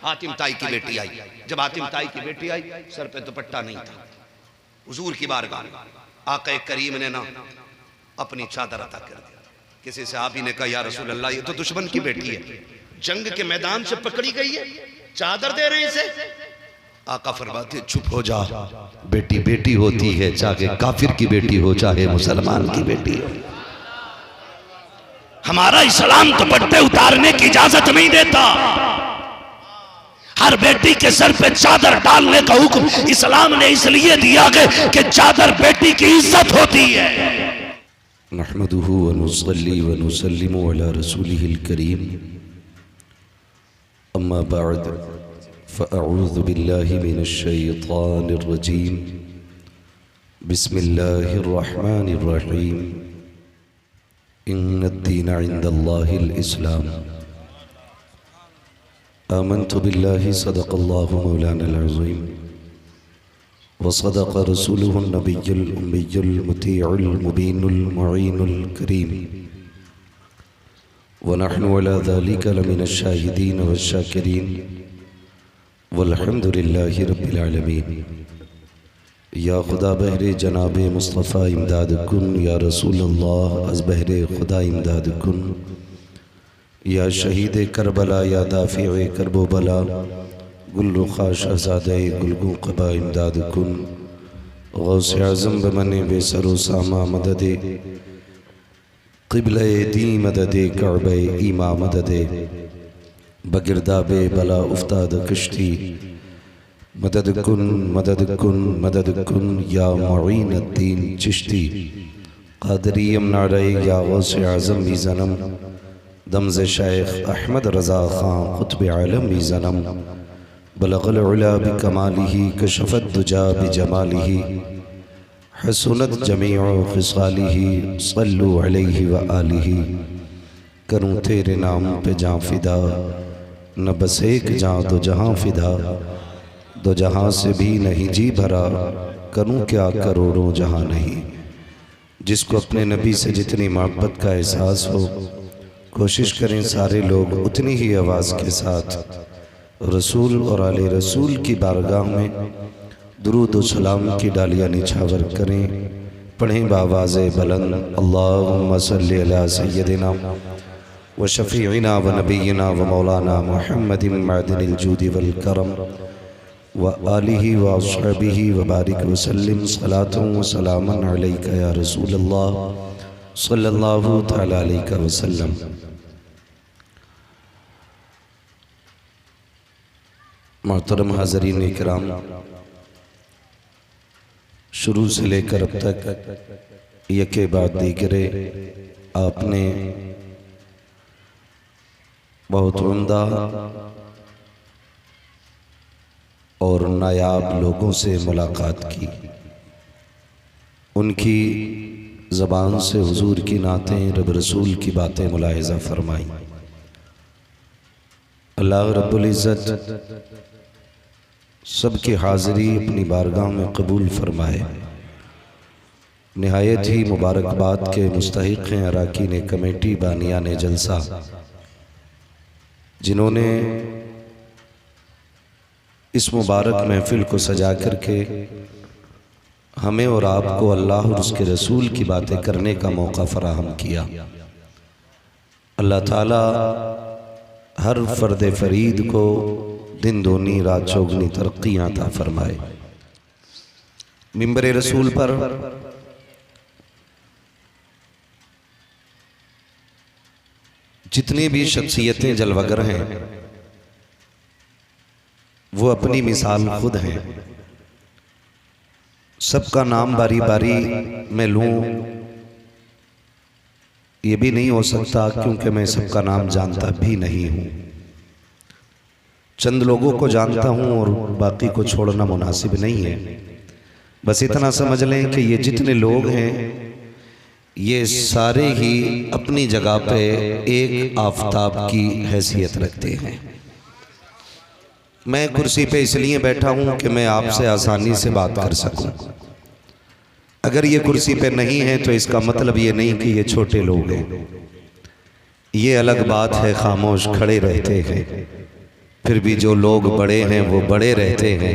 हातिम ताई की बेटी आई। जब हातिम ताई की बेटी आई, सर पे दुपट्टा नहीं था। हुजूर की बारगाह में आका करीम ने ना अपनी चादर अता कर दी। किसी सहाबी ने कहा, या रसूल अल्लाह, ये तो दुश्मन की बेटी है, जंग के मैदान से पकड़ी गई है, चादर दे रहे हैं इसे। आका फरमाते, चुप हो जा, बेटी बेटी होती है, चाहे काफिर की बेटी हो चाहे मुसलमान की बेटी हो। हमारा इस्लाम दुपट्टे उतारने की इजाजत नहीं देता। हर बेटी के सर पे चादर डालने का हुक्म इस्लाम ने इसलिए दिया कि चादर बेटी की इज्जत होती है। नहमदुहु व नुसल्ली व नुसल्लिमु अला रसूलिहिल करीम, अम्मा बअद, फ़अऊज़ु बिल्लाहि मिनश शैतानिर रजीम, बिस्मिल्लाहिर रहमानिर रहीम, इन्नद्दीन इंदल्लाहिल इस्लाम, आमन्तु बिल्लाहि सदक़ल्लाहु मौलानल अज़ीम व सदक़ रसूलुहुन नबियुल उम्मियुल मुतीउल मुबीनुल मुईनुल करीम व नहनु अला ज़ालिका लमिनश शाहिदीन वश्शाकिरीन वल्हम्दुलिल्लाहि रब्बिल आलमीन। या खुदा बहरे जनाब मुस्तफ़ा इमदाद कुन, या रसूल अल्लाह अज़ बहरे खुदा इमदाद कुन, या शहीद करबला, या दाफ़िए करबो बला, गुल रुखा शहज़ादे गुलगू क़बा इमदाद कुन, गौसे आज़म बमने बेसरो सामा मददे, क़िबले दी मददे, कअबे ईमा मददे, बगिरदाबे बला उफ्ताद कश्ती, मदद कुन मदद कुन मदद कुन, या मुईनुद्दीन चिश्ती क़ादरी यमनारे, या गौसे आज़म भी ज़नम, दमज़े शेख अहमद रज़ा ख़ां क़ुत्ब आलम भी ज़नम, बलग़ल उला बिकमालिही, कशफ़त दुजा बिजमालिही, हसनत जमीउ ख़िसालिही, सल्लु अलैहि व आलिही। करूँ तेरे नाम पे जाँ फ़िदा, न बस एक जाँ दो जहाँ फ़िदा, दो जहाँ से भी नहीं जी भरा, करूँ क्या करोड़ों जहाँ नहीं। जिसको अपने नबी से जितनी मोहब्बत का एहसास हो, कोशिश करें सारे लोग उतनी ही आवाज़ के साथ रसूल और आले रसूल की बारगाह में दुरूद व सलाम की डालियाँ निछावर करें। पढ़ें बावाज़े बुलंद, अल्लाहुम्मा सल्लि अला सय्यदिना व शफ़ीइना व नबीना व मौलाना मुहम्मदिन मअदिनिल जूदि वल करम व आलिही व अस्हाबिही व बारिक व सल्लिम सलातन व सलामन अलैका या रसूलल्लाह सल्लल्लाहु तआला अलैहि वसल्लम। मोहतरम हाज़रीन इकराम, शुरू से लेकर अब तक यके बाद दीगरे आपने बहुत उम्दा और नायाब लोगों से मुलाकात की, उनकी ज़बान से हुजूर की नातें, रब रसूल की बातें मुलाहिज़ा फरमाई। अल्लाह रब्बुल इज़्ज़त सबकी हाज़िरी अपनी बारगाह में कबूल फरमाए। निहायत ही मुबारकबाद के मुस्तहिक़ हैं अराकीन कमेटी, बानियान जलसा, जिन्होंने इस मुबारक महफिल को सजा करके हमें और आपको अल्लाह और उसके रसूल की बातें करने का मौका फराहम किया। अल्लाह ताला हर फ़र्द फरीद को दिन दूनी रात चौगनी तरक्कियाँ अता फरमाए। मिंबर रसूल पर जितनी भी शख्सियतें जलवगर हैं, वो अपनी मिसाल खुद हैं। सबका नाम बारी बारी मैं लूँ ये भी नहीं हो सकता, क्योंकि मैं सबका नाम जानता भी नहीं हूँ। चंद लोगों को जानता हूँ और बाकी को छोड़ना मुनासिब नहीं है। बस इतना समझ लें कि ये जितने लोग हैं ये सारे ही अपनी जगह पे एक आफताब की हैसियत रखते हैं। मैं कुर्सी पे इसलिए बैठा हूँ कि मैं आपसे आसानी से बात कर सकूँ। अगर ये कुर्सी पे नहीं है तो इसका मतलब ये नहीं कि ये छोटे लोग हैं। ये अलग बात है, खामोश खड़े रहते हैं, फिर भी जो लोग बड़े हैं वो बड़े रहते हैं।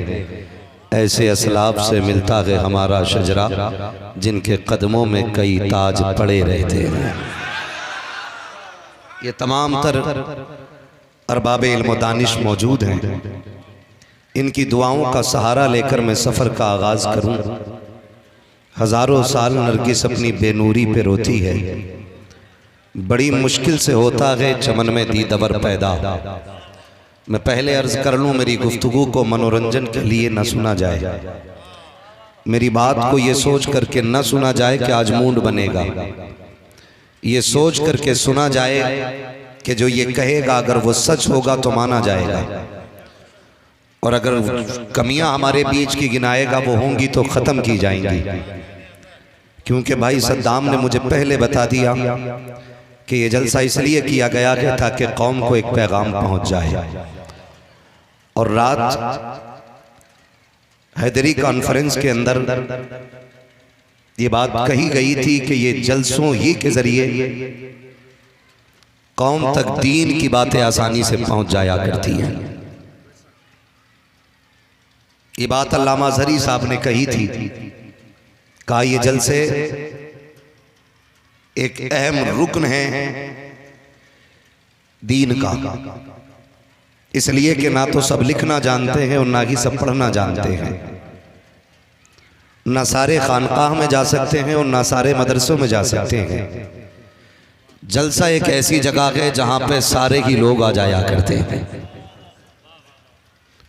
ऐसे असलाफ से मिलता है हमारा शजरा, जिनके कदमों में कई ताज पड़े रहते हैं। ये तमाम तर अरबाब इल्म व दानिश मौजूद हैं। इनकी दुआओं का सहारा लेकर मैं सफ़र का आगाज़ करूं। हज़ारों साल नरगिस अपनी बेनूरी पे रोती है, बड़ी मुश्किल से होता है चमन में दीदवर पैदा। मैं पहले अर्ज कर लूँ, मेरी गुफ्तगू को मनोरंजन के लिए न सुना जाए, मेरी बात को ये सोच करके न सुना जाए कि आज मूड बनेगा। ये सोच करके सुना जाए कि जो ये कहेगा अगर वो सच होगा तो माना जाएगा, और अगर कमियां हमारे बीच की गिनाएगा वो होंगी तो ख़त्म की जाएंगी। क्योंकि भाई सद्दाम ने मुझे पहले बता दिया कि ये जलसा इसलिए किया गया है ताकि कौम को एक पैगाम पहुंच जाए। और रात हैदरी कॉन्फ्रेंस के अंदर ये बात कही गई थी कि ये जलसों ही के जरिए कौम तक दीन की बातें आसानी से पहुंच जाया करती हैं। ये बात अल्लामा अज़हरी साहब ने कही थी, कहा ये जलसे एक अहम रुकन है दीन का, इसलिए कि ना तो सब लिखना जानते हैं और ना ही सब पढ़ना जानते हैं। ना सारे खानकाह में जा सकते हैं और ना सारे मदरसों में जा सकते हैं। जलसा एक ऐसी जगह है जहां पे सारे ही लोग आ जाया करते हैं,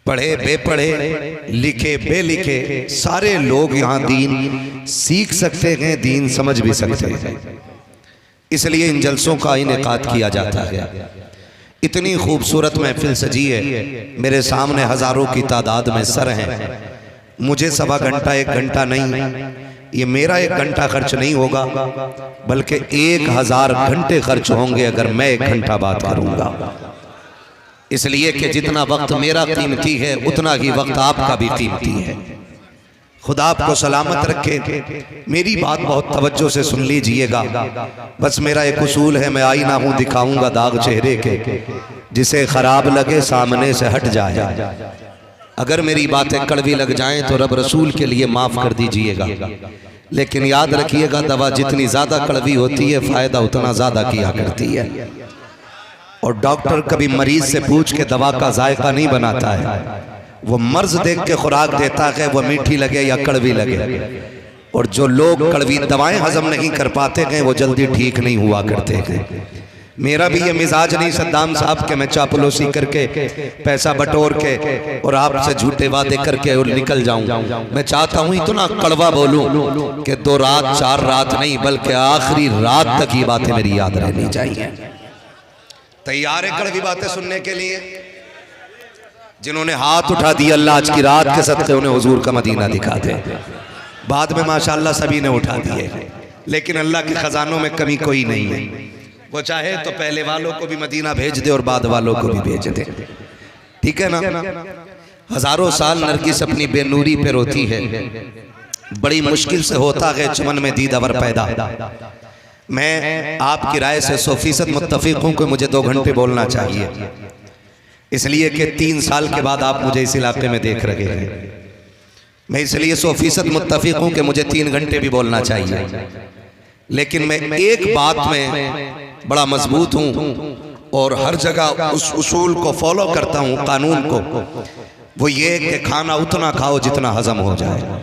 पढ़े बेपढ़े, लिखे बेलिखे, सारे लोग यहाँ दीन सीख सकते हैं, दीन समझ भी सकते हैं। इसलिए इन जलसों का इनेकाद किया जाता है। इतनी खूबसूरत महफिल सजी है, मेरे सामने हजारों की तादाद में सर हैं। मुझे सवा घंटा एक घंटा नहीं, ये मेरा एक घंटा खर्च नहीं होगा, बल्कि 1000 घंटे खर्च होंगे अगर मैं एक घंटा बात करूंगा। इसलिए कि जितना वक्त मेरा कीमती है उतना ही वक्त आपका भी कीमती है। खुदा आपको सलामत रखे। मेरी बात बहुत तवज्जो से सुन लीजिएगा। बस मेरा एक उसूल है, मैं आईना हूँ दिखाऊंगा दाग चेहरे के, जिसे खराब लगे सामने से हट जाए। अगर मेरी बातें कड़वी लग जाएं तो रब रसूल के लिए माफ कर दीजिएगा, लेकिन याद रखिएगा दवा जितनी ज्यादा कड़वी होती है फायदा उतना ज्यादा किया करती है। और डॉक्टर कभी मरीज से पूछ के दवा का जायका नहीं बनाता है, वो मर्ज देख के खुराक देता है, वो मीठी लगे या कड़वी लगे। और जो लोग कड़वी दवाएं हजम नहीं कर पाते हैं वो जल्दी ठीक नहीं हुआ करते हैं। मेरा भी ये मिजाज नहीं सद्दाम साहब के मैं चापलूसी करके पैसा बटोर के और आपसे झूठे वादे करके और निकल जाऊं। मैं चाहता हूं इतना कड़वा बोलूं कि 2 रात 4 रात नहीं बल्कि आखिरी रात तक ये बातें मेरी याद रहनी चाहिए। तैयार है कड़वी बातें सुनने के लिए? जिन्होंने हाथ उठा दिया अल्लाह आज की रात के सदक़े उन्हें हुजूर का मदीना दिखा दे। बाद में माशाअल्लाह सभी ने उठा दिए, लेकिन अल्लाह के खजानों में कमी कोई नहीं है। वो चाहे तो पहले वालों को भी मदीना भेज दे और बाद वालों को भी भेज दे, ठीक है ना। हजारों साल नरगिस अपनी बेनूरी पे रोती है, बड़ी मुश्किल से होता है चमन में दीदावर पैदा। मैं आपकी राय से 100% मुत्तफिक हूं कि मुझे 2 घंटे बोलना चाहिए, इसलिए कि 3 साल के बाद आप मुझे इस इलाके में देख रहे हैं। मैं इसलिए 100% मुत्तफिक हूं कि मुझे 3 घंटे भी बोलना चाहिए, लेकिन मैं एक बात में बड़ा मजबूत हूं और हर जगह उस उसूल को फॉलो करता हूं, कानून को। वो ये कि खाना उतना खाओ जितना हजम हो जाए।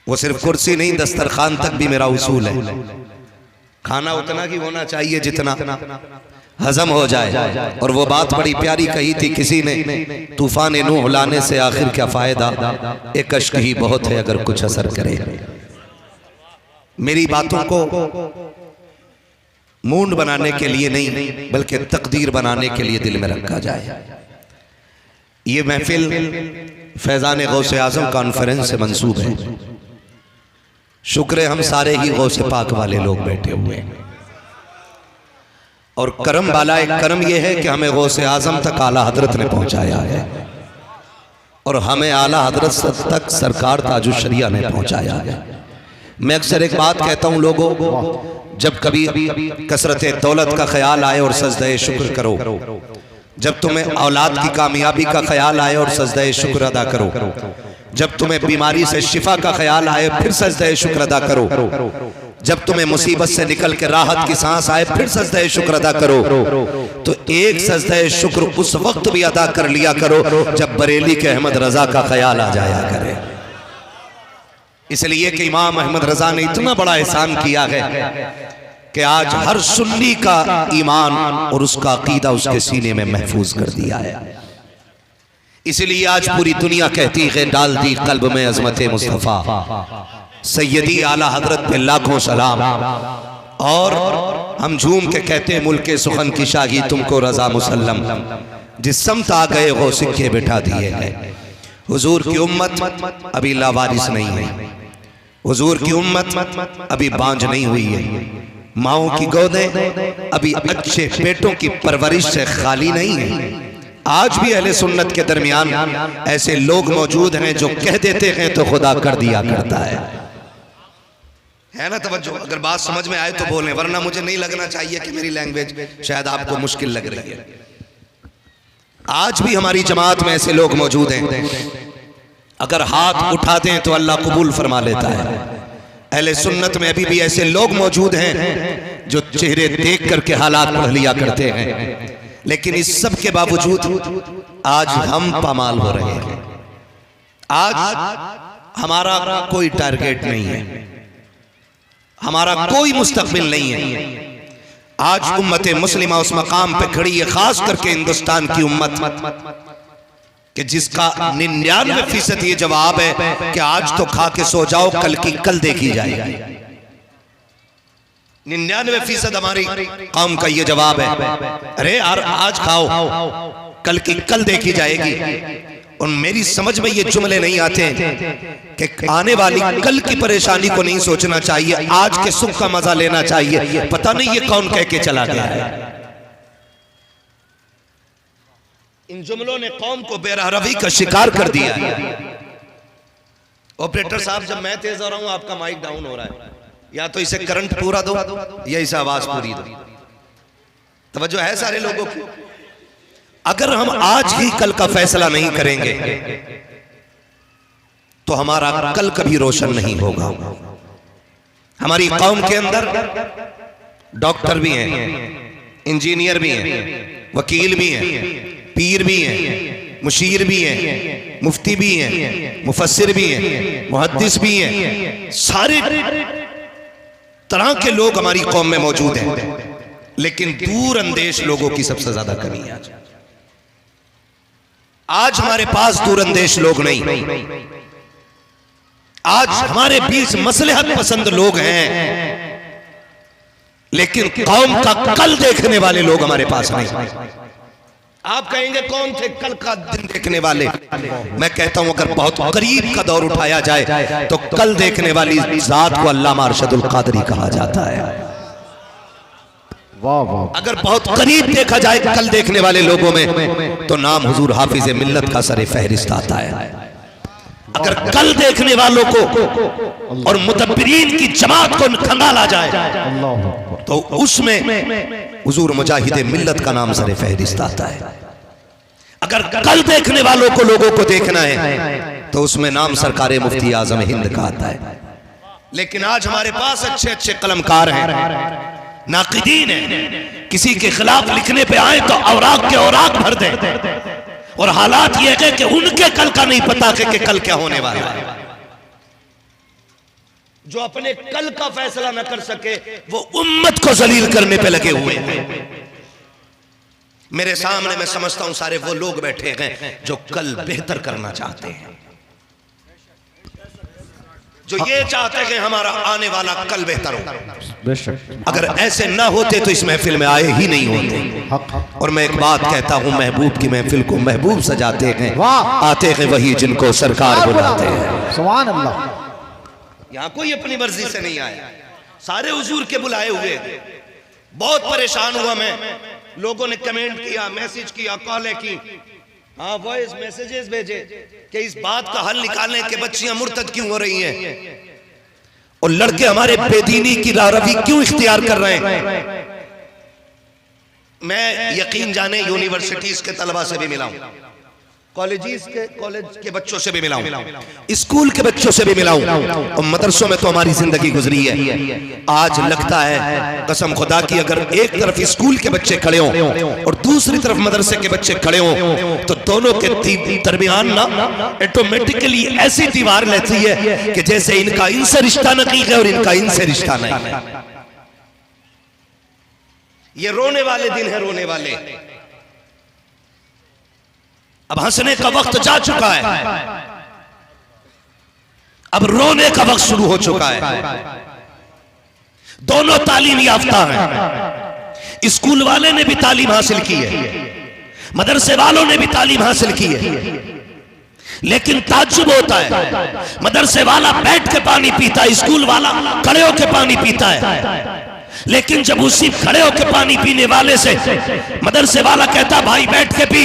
वो सिर्फ कुर्सी नहीं, दस्तरखान तक भी मेरा उसूल है। खाना उतना ही होना चाहिए जितना हजम हो जाए। और वो बात बड़ी प्यारी कही थी किसी ने, तूफान नूह लाने से आखिर क्या फायदा, एक अश्क ही बहुत है अगर कुछ असर करे। मेरी बातों को मूंड बनाने के लिए नहीं बल्कि तकदीर बनाने के लिए दिल में रखा जाए। ये महफिल फैजान गौसे आजम कॉन्फ्रेंस से मंसूब है। शुक्र है हम सारे ही गौसे पाक वाले लोग बैठे हुए हैं। और करम वाला एक करम यह है कि हमें गौसे आजम तक आला हजरत ने पहुंचाया है, और हमें आला हजरत तक सरकार ताजुश शरिया ने पहुंचाया है। मैं अक्सर एक बात कहता हूं लोगों, जब कभी कसरत दौलत का ख्याल आए और सजदे शुक्र करो जब तुम्हें औलाद की कामयाबी का ख्याल आए और सजदा शुक्र अदा करो। जब तुम्हें बीमारी से शिफा का ख्याल आए फिर सजदा शुक्र अदा करो। जब तुम्हें मुसीबत से निकल के राहत की सांस आए फिर सजदा शुक्र अदा करो। तो एक सजदा शुक्र उस वक्त भी अदा कर लिया करो जब बरेली के अहमद रजा का ख्याल आ जाया करे। इसलिए कि इमाम अहमद रजा ने इतना बड़ा एहसान किया है कि आज हर सुन्नी का ईमान और उसका अकीदा उसके सीने में महफूज कर दिया है। इसलिए आज पूरी दुनिया कहती है डाल दी कल्ब में अजमत मुस्तफ़ा, सैयदी आला हजरत पे लाखों सलाम। और हम झूम के कहते हैं मुल्के सुखन की शाही तुमको रजा मुसल्लम, जिस समत आ गए वो सिक्के बिठा दिए गए। हुजूर की उम्मत अभी लावारिस नहीं है, हुजूर की उम्मत अभी बांझ नहीं हुई है, माओं की गोदें अभी अच्छे पेटों की परवरिश से खाली नहीं है। आज भी अहले सुन्नत के दरमियान ऐसे लोग मौजूद हैं जो कह देते हैं तो खुदा कर दिया करता है ना। तवज्जो, अगर बात समझ में आए तो बोलें, वरना मुझे नहीं लगना चाहिए कि मेरी लैंग्वेज शायद आपको मुश्किल लग रही है। आज भी हमारी जमात में ऐसे लोग मौजूद हैं, अगर हाथ उठा दें तो अल्लाह कबूल फरमा लेता है। अहले सुन्नत में अभी भी ऐसे लोग मौजूद हैं जो चेहरे देख करके हालात पढ़ लिया करते हैं, लेकिन इस सब के बावजूद आज हम पामाल हो रहे हैं। आज हमारा कोई टारगेट नहीं है, हमारा कोई मुस्तकबिल नहीं है। आज उम्मत मुस्लिमा उस मकाम पे खड़ी है, खास करके हिंदुस्तान की उम्मत, कि जिसका 99% ये जवाब है कि आज तो खा के सो जाओ, कल की कल देखी जाएगी। 99% हमारी कौम का ये जवाब है, अरे यार आज खाओ कल की कल देखी जाएगी। और मेरी समझ में ये जुमले नहीं आते कि आने वाली कल की परेशानी को नहीं सोचना चाहिए, आज के सुख का मजा लेना चाहिए। पता नहीं ये कौन कह के चला गया है। इन जुमलों ने कौम को बेरहरवी का शिकार कर दिया है। ऑपरेटर साहब, जब मैं तेज हो रहा हूं आपका माइक डाउन हो रहा है, या तो इसे करंट पूरा दो या इसे आवाज पूरी दो। तवज्जो है सारे लोगों की। अगर हम आज ही कल का फैसला नहीं करेंगे तो हमारा कल कभी रोशन नहीं होगा। हमारी कौम के अंदर डॉक्टर भी हैं, इंजीनियर भी हैं, वकील भी हैं, पीर भी हैं, मुशीर भी हैं, मुफ्ती भी हैं, मुफस्सिर भी हैं, मुहद्दिस भी हैं। सारे तरह के लोग हमारी कौम में मौजूद हैं, लेकिन दूर अंदेश लोगों की सबसे ज्यादा कमी है। आज हमारे पास दूर अंदेश लोग नहीं, आज हमारे बीच मसलहत पसंद लोग हैं, लेकिन कौम का कल देखने वाले लोग हमारे पास नहीं। आप कहेंगे कौन थे कल का दिन देखने वाले? मैं कहता हूं अगर बहुत करीब का दौर उठाया जाए तो कल देखने वाली जात को अल्लामा अरशदुल कादरी कहा जाता है। वाह वाह। अगर बहुत करीब देखा जाए कल देखने वाले लोगों में तो नाम हुजूर हाफिज मिल्लत का सरे फहरिस्त आता है। अगर कल देखने वालों को और मुतब्बिरीन की जमात को खंगाला जाए तो उसमें हुजूर मुजाहिद मिल्लत का नाम सरे फहरिस्त आता है। अगर कल देखने वालों को लोगों को देखना है तो उसमें नाम सरकारे मुफ्ती आजम हिंद का आता है। लेकिन आज हमारे पास अच्छे अच्छे कलमकार हैं, नाकिदीन हैं, किसी के खिलाफ लिखने पे आए तो औराक के औराक भर दें। और हालात ये है कि उनके कल का नहीं पता कि कल क्या होने वाला है। जो अपने कल का फैसला न कर सके वो उम्मत को जलील करने पे लगे हुए हैं। मेरे सामने मैं समझता हूं सारे वो लोग बैठे हैं जो कल बेहतर करना चाहते हैं, जो ये चाहते हैं हमारा आने वाला कल बेहतर हो। अगर ऐसे ना होते तो इस महफिल में आए ही नहीं होते। और मैं एक बात कहता हूं, महबूब की महफिल को महबूब सजाते हैं, आते हैं वही जिनको सरकार बुलाते हैं। सुभान अल्लाह। यहाँ कोई अपनी मर्जी से नहीं आया, सारे हुजूर के बुलाए हुए। बहुत परेशान हुआ मैं, लोगों ने कमेंट किया, मैसेज किया, कॉलें की, हाँ वॉइस मैसेजेस भेजे कि इस बात का हल निकालने के बच्चियां मुर्तद क्यों हो रही हैं और लड़के हमारे बेदीनी की राहरवी क्यों इख्तियार कर रहे हैं। मैं यकीन जाने यूनिवर्सिटीज के तलबा से भी मिला हूं, कॉलेज के बच्चों से भी मिला हूं, स्कूल के बच्चों से भी मिला हूं, और मदरसों में तो हमारी जिंदगी गुजरी है। आज लगता है कसम खुदा की, अगर एक तरफ स्कूल के बच्चे खड़े हों और दूसरी तरफ मदरसे के बच्चे खड़े हों तो दोनों के दरमियान ना ऑटोमेटिकली ऐसी दीवार लेती है कि जैसे इनका इनसे रिश्ता नहीं है और इनका इनसे रिश्ता नहीं है। ये रोने वाले दिन है, रोने वाले। अब हंसने का वक्त जा चुका है, अब रोने का वक्त शुरू हो चुका है। दोनों तालीम याफ्ता हैं, स्कूल वाले ने भी तालीम हासिल की है, मदरसे वालों ने भी तालीम हासिल की है, लेकिन ताज्जुब होता है, मदरसे वाला बैठ के पानी पीता है, स्कूल वाला खड़े होकर पानी पीता है। लेकिन जब उसी खड़े होकर पानी पीने वाले से मदरसे वाला कहता भाई बैठ के पी,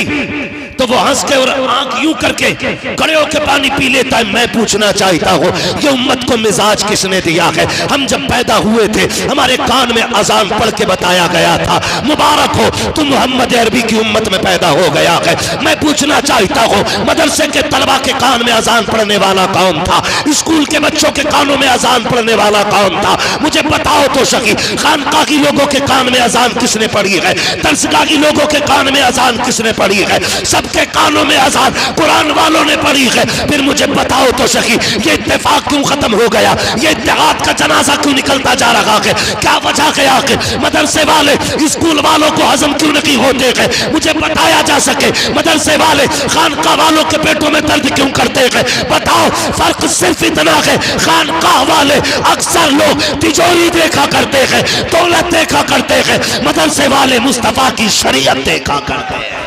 तो वो हंस के और आंख यूं करके खड़े होकर पानी पी लेता है। मैं पूछना चाहता हूं कि उम्मत को मिजाज किसने दिया है? हम जब पैदा हुए थे हमारे कान में अजान पढ़ के बताया गया था मुबारक हो तुम मोहम्मद अरबी की उम्मत में पैदा हो गया है। मैं पूछना चाहता हूं मदरसे के तलबा के कान में अजान पढ़ने वाला कौन था? स्कूल के बच्चों के कानों में अजान पढ़ने वाला कौन था? मुझे बताओ तो सही। खानकाही लोगों के कान में अजान किसने पढ़ी है? दरसगाही लोगों के कान में अजान किसने पढ़ी है? सबके कानों में अजान कुरान वालों ने पढ़ी है। फिर मुझे बताओ तो सही ये इत्तेफाक क्यों खत्म हो गया? ये इत्तेहाद का जनाजा क्यों निकलता जा रहा है? क्या वजह है आखिर? मदरसे वाले स्कूल वालों को हजम क्यों नहीं होते हैं? मुझे बताया जा सके। मदरसे वाले खानकाह वालों के पेटों में दर्द क्यों करते हैं? बताओ। फर्क सिर्फ इतना है, खानकाह वाले अक्सर लोग तिजोरी देखा करते हैं, दौलत देखा करते हैं, मदरसे वाले मुस्तफा की शरीयत देखा करते हैं।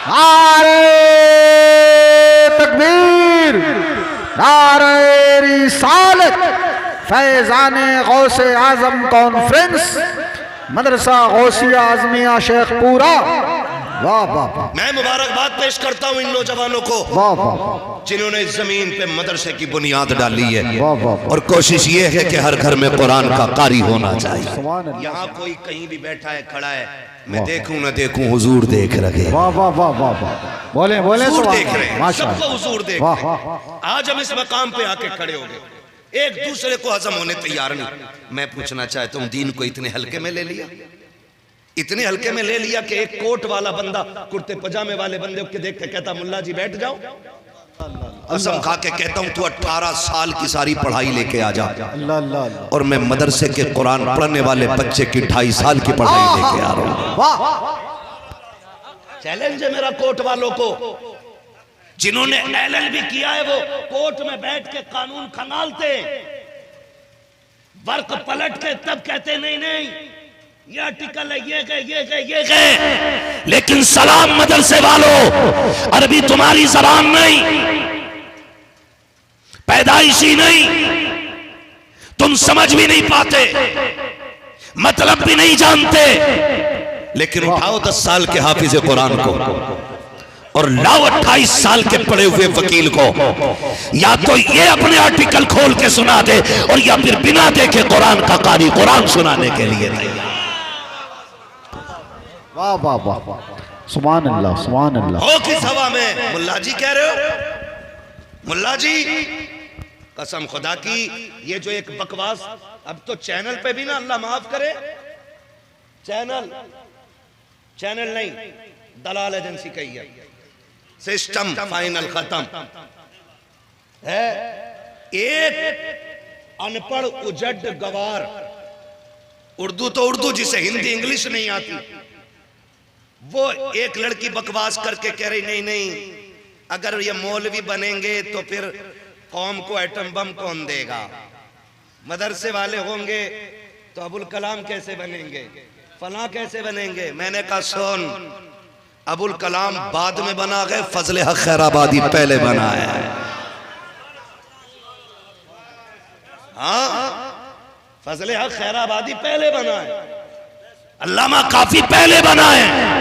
नारे तकबीर, नारे रिसालत, फैज़ाने गौसे आज़म कॉन्फ्रेंस, मदरसा गौसिया आज़मिया शेखपुरा। वाह वाह वाह। मैं मुबारकबाद पेश करता हूं इन नौजवानों को वाह वाह, जिन्होंने जमीन पे मदरसे की बुनियाद डाली है। वाह वाह। और कोशिश ये है कि हर घर में कुरान का कारी होना चाहिए। सुभान अल्लाह। यहाँ कोई कहीं भी बैठा है, खड़ा है, मैं देखूं ना देखूं हुजूर देख रहे। वाह वाह वाह वाह वाह। बोले बोले हुजूर सुभान देख रहे हैं, माशाअल्लाह। सबको हुजूर देख वाह रहे वाह हैं। आज हम इस मकाम पे आके खड़े हो गए, एक दूसरे को हजम होने तैयार नहीं। मैं पूछना चाहता हूँ दीन को इतने हल्के में ले लिया, इतने हल्के में ले लिया कि एक कोट वाला बंदा कुर्ते पजामे वाले बंदे को देख के कहता मुल्ला जी बैठ जाओ। कसम खा के कहता हूं तू 18 साल की सारी पढ़ाई लेके आ जा, अल्लाह अल्लाह। और मैं मदरसे के कुरान पढ़ने वाले बच्चे की 2.5 साल की पढ़ाई लेके आ रहा हूं। वाह। चैलेंज है मेरा कोर्ट वालों को, जिन्होंने LLB किया है वो कोर्ट में बैठ के कानून खंगालते, वर्क पलट के तब कहते नहीं नहीं ये आर्टिकल है, ये गए ये गए ये गए। लेकिन सलाम मदरसे वालों, अरबी तुम्हारी जबान नहीं, पैदाइशी नहीं, तुम समझ भी नहीं पाते, मतलब भी नहीं जानते, लेकिन उठाओ 10 साल के हाफिज कुरान को और लाओ 28 साल के पढ़े हुए वकील को, या तो ये अपने आर्टिकल खोल के सुना दे और या फिर बिना देखे कुरान का कारी कुरान सुनाने के लिए तैयार। वाह वाह वाह वाह। सुभान अल्लाह सुभान अल्लाह। हो किस हवा में मुल्ला जी कह रहे हो? मुल्ला जी कसम खुदा की, ये जो एक बकवास, अब तो चैनल पे भी ना, अल्लाह माफ करे, चैनल नहीं दलाल एजेंसी कही है, सिस्टम फाइनल खत्म है। एक अनपढ़ उजड़ गवार, उर्दू तो उर्दू, जिसे हिंदी इंग्लिश नहीं आती, वो एक लड़की बकवास करके कह रही नहीं नहीं अगर ये मौलवी बनेंगे तो फिर कौम को एटम बम कौन देगा, मदरसे वाले होंगे तो अबुल कलाम कैसे बनेंगे, फला कैसे बनेंगे। मैंने कहा सुन, अबुल कलाम बाद में बना गए, फजले हक खैराबादी पहले बना है। हाँ, फजले हक खैराबादी पहले बना है, अल्लामा काफी पहले बना है।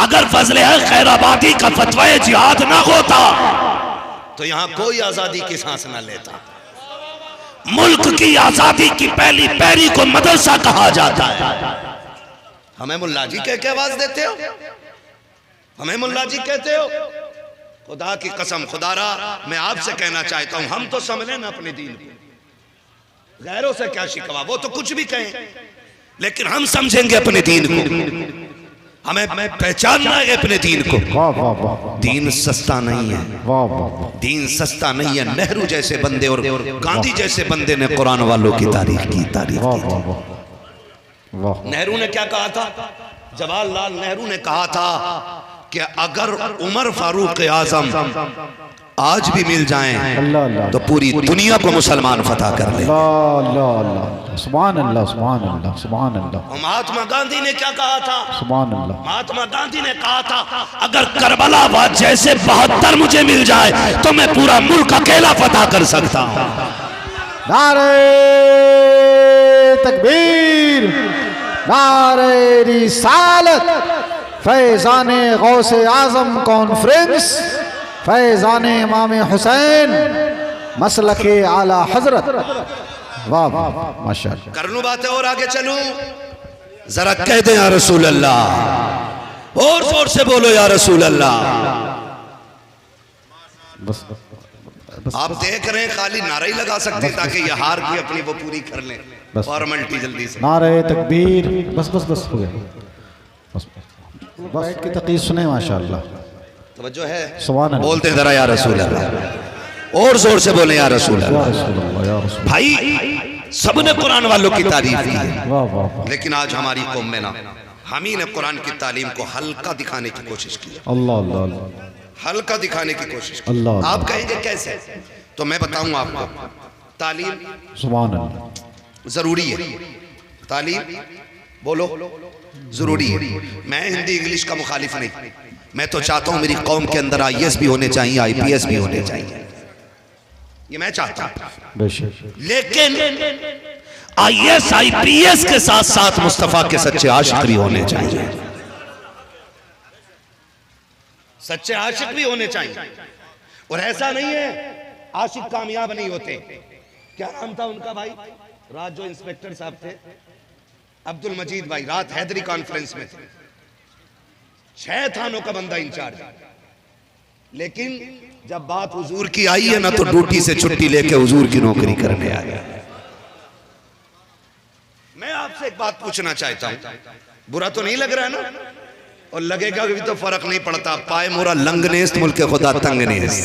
अगर फजले हक खैराबादी का फतवाए जिहाद ना होता तो यहां कोई आजादी की सांस ना लेता। मुल्क की आजादी की पहली पैरी को मदरसा कहा जाता है। हमें मुल्ला जी कह के आवाज देते हो, हमें मुल्ला जी कहते हो। खुदा की कसम खुदारा मैं आपसे कहना चाहता हूं, हम तो समझे ना अपने दीन को, गैरों से क्या शिकवा, वो तो कुछ भी कहें, लेकिन हम समझेंगे अपने दीन को, हमें पहचानना है अपने दीन को। वाह वाह वाह, दीन सस्ता नहीं है, वाह वाह, दीन सस्ता नहीं है। नेहरू जैसे बंदे और गांधी जैसे बंदे ने कुरान वालों की तारीफ की, तारीफ वाह की। वाह वाह वाह। नेहरू ने क्या कहा था? जवाहरलाल नेहरू ने कहा था कि अगर उमर फारूक आजम आज भी मिल जाएं अल्लाह अल्लाह, तो पूरी दुनिया को मुसलमान फतह कर ले। अल्लाह अल्लाह अल्लाह, सुभान अल्लाह सुभान अल्लाह सुभान अल्लाह। और महात्मा गांधी ने क्या कहा था? सुभान अल्लाह। महात्मा गांधी ने कहा था अगर करबला जैसे 72 मुझे मिल जाए तो मैं पूरा मुल्क अकेला फतह कर सकता हूं। नारे तकबीर, नारे रिसालत, फैजाने गौसे आजम कॉन्फ्रेंस, फैजाने इमाम हुसैन, मसलके आला हजरत। वाह वाह माशाअल्लाह। कर लूं बातें और आगे चलूं? जरा कह दे या रसूल अल्लाह, और जोर से बोलो या रसूल अल्लाह। बस आप देख रहे हैं खाली नारा ही लगा सकते हैं ताकि ये हार की अपनी वो पूरी कर लें, फॉर्मेलिटी जल्दी से। नारे तकबीर, बस बस बस हो गया, बस बस की तकीज सुने माशाअल्लाह। तवज्जो है, सुभान अल्लाह। बोलते जरा या रसूल अल्लाह, और जोर से बोले या रसूल या अल्लाह। रसूल अल्लाह, या रसूल। भाई सबने कुरान वालों की तारीफ की है, वाह वाह वाह, लेकिन आज हमारी कौम में ना हम ही ने कुरान की तालीम को हल्का दिखाने की कोशिश की, अल्लाह अल्लाह अल्लाह, हल्का दिखाने की कोशिश की। अल्लाह। आप कहेंगे कैसे? तो मैं बताऊं आपको, तालीम सुभान अल्लाह। जरूरी है, तालीम बोलो जरूरी है। मैं हिंदी इंग्लिश का मुखालिफ नहीं, मैं तो चाहता हूं मेरी कौम के अंदर IAS भी होने चाहिए, IPS भी होने चाहिए, ये मैं चाहता हूं। बेशक, लेकिन IAS IPS के साथ साथ मुस्तफा के सच्चे आशिक भी होने चाहिए, सच्चे आशिक भी होने चाहिए। और ऐसा नहीं है आशिक कामयाब नहीं होते। क्या नाम था उनका भाई, रात जो इंस्पेक्टर साहब थे, अब्दुल मजीद भाई, रात हैदरी कॉन्फ्रेंस में थे, 6 थानों का बंदा इंचार्ज, लेकिन जब बात हुजूर की आई है ना तो ड्यूटी से छुट्टी लेके हुजूर की नौकरी करने आ गया। मैं आपसे एक बात पूछना चाहता हूं, बुरा तो नहीं लग रहा है ना? और लगेगा भी तो फर्क नहीं पड़ता, पाए मोरा लंग नेस्त मुल्क खुदा तंग नेस्त।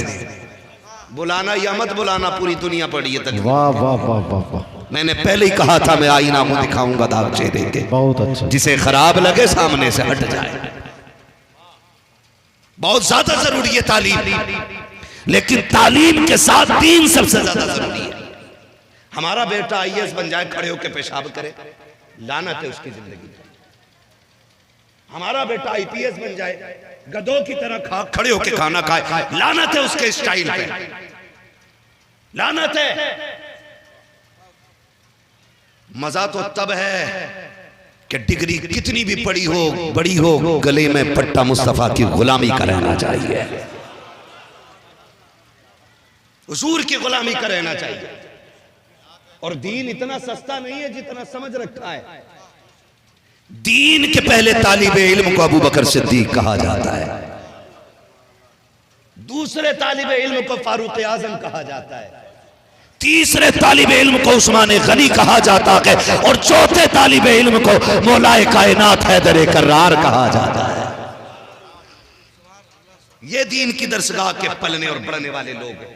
बुलाना या मत बुलाना, पूरी दुनिया पड़ी है तक। वाह वाह वाह वाह वाह, मैंने पहले ही कहा था मैं आईना मुंह दिखाऊंगा दाग चेहरे के, बहुत अच्छा। जिसे खराब लगे सामने से हट जाए। बहुत ज्यादा जरूरी है तालीम, लेकिन तालीम के साथ दीन सबसे ज्यादा जरूरी है। हमारा बेटा IAS बन जाए, खड़े होकर पेशाब करे, लानत है उसकी जिंदगी। हमारा बेटा IPS बन जाए, गधों की तरह खड़े होकर खाना खाए, लानत है उसके स्टाइल पे, लानत है। मजा तो तब है कि डिग्री कितनी भी पड़ी हो बड़ी हो, गले में पट्टा मुस्तफा की गुलामी का रहना चाहिए, हुजूर की गुलामी का रहना चाहिए। और दीन इतना सस्ता नहीं है जितना समझ रखा है। दीन के पहले तालिबे इल्म को अबू बकर सिद्दीक कहा जाता है, दूसरे तालिबे इल्म को फारूक आजम कहा जाता है, तीसरे तालिबे इल्म को उस्मान गनी कहा जाता है, और चौथे तालिबे इल्म को मौलाए कायनात हैदर कर्रार कहा जाता है। ये दीन की दरसगाह के पलने और बढ़ने वाले लोग हैं।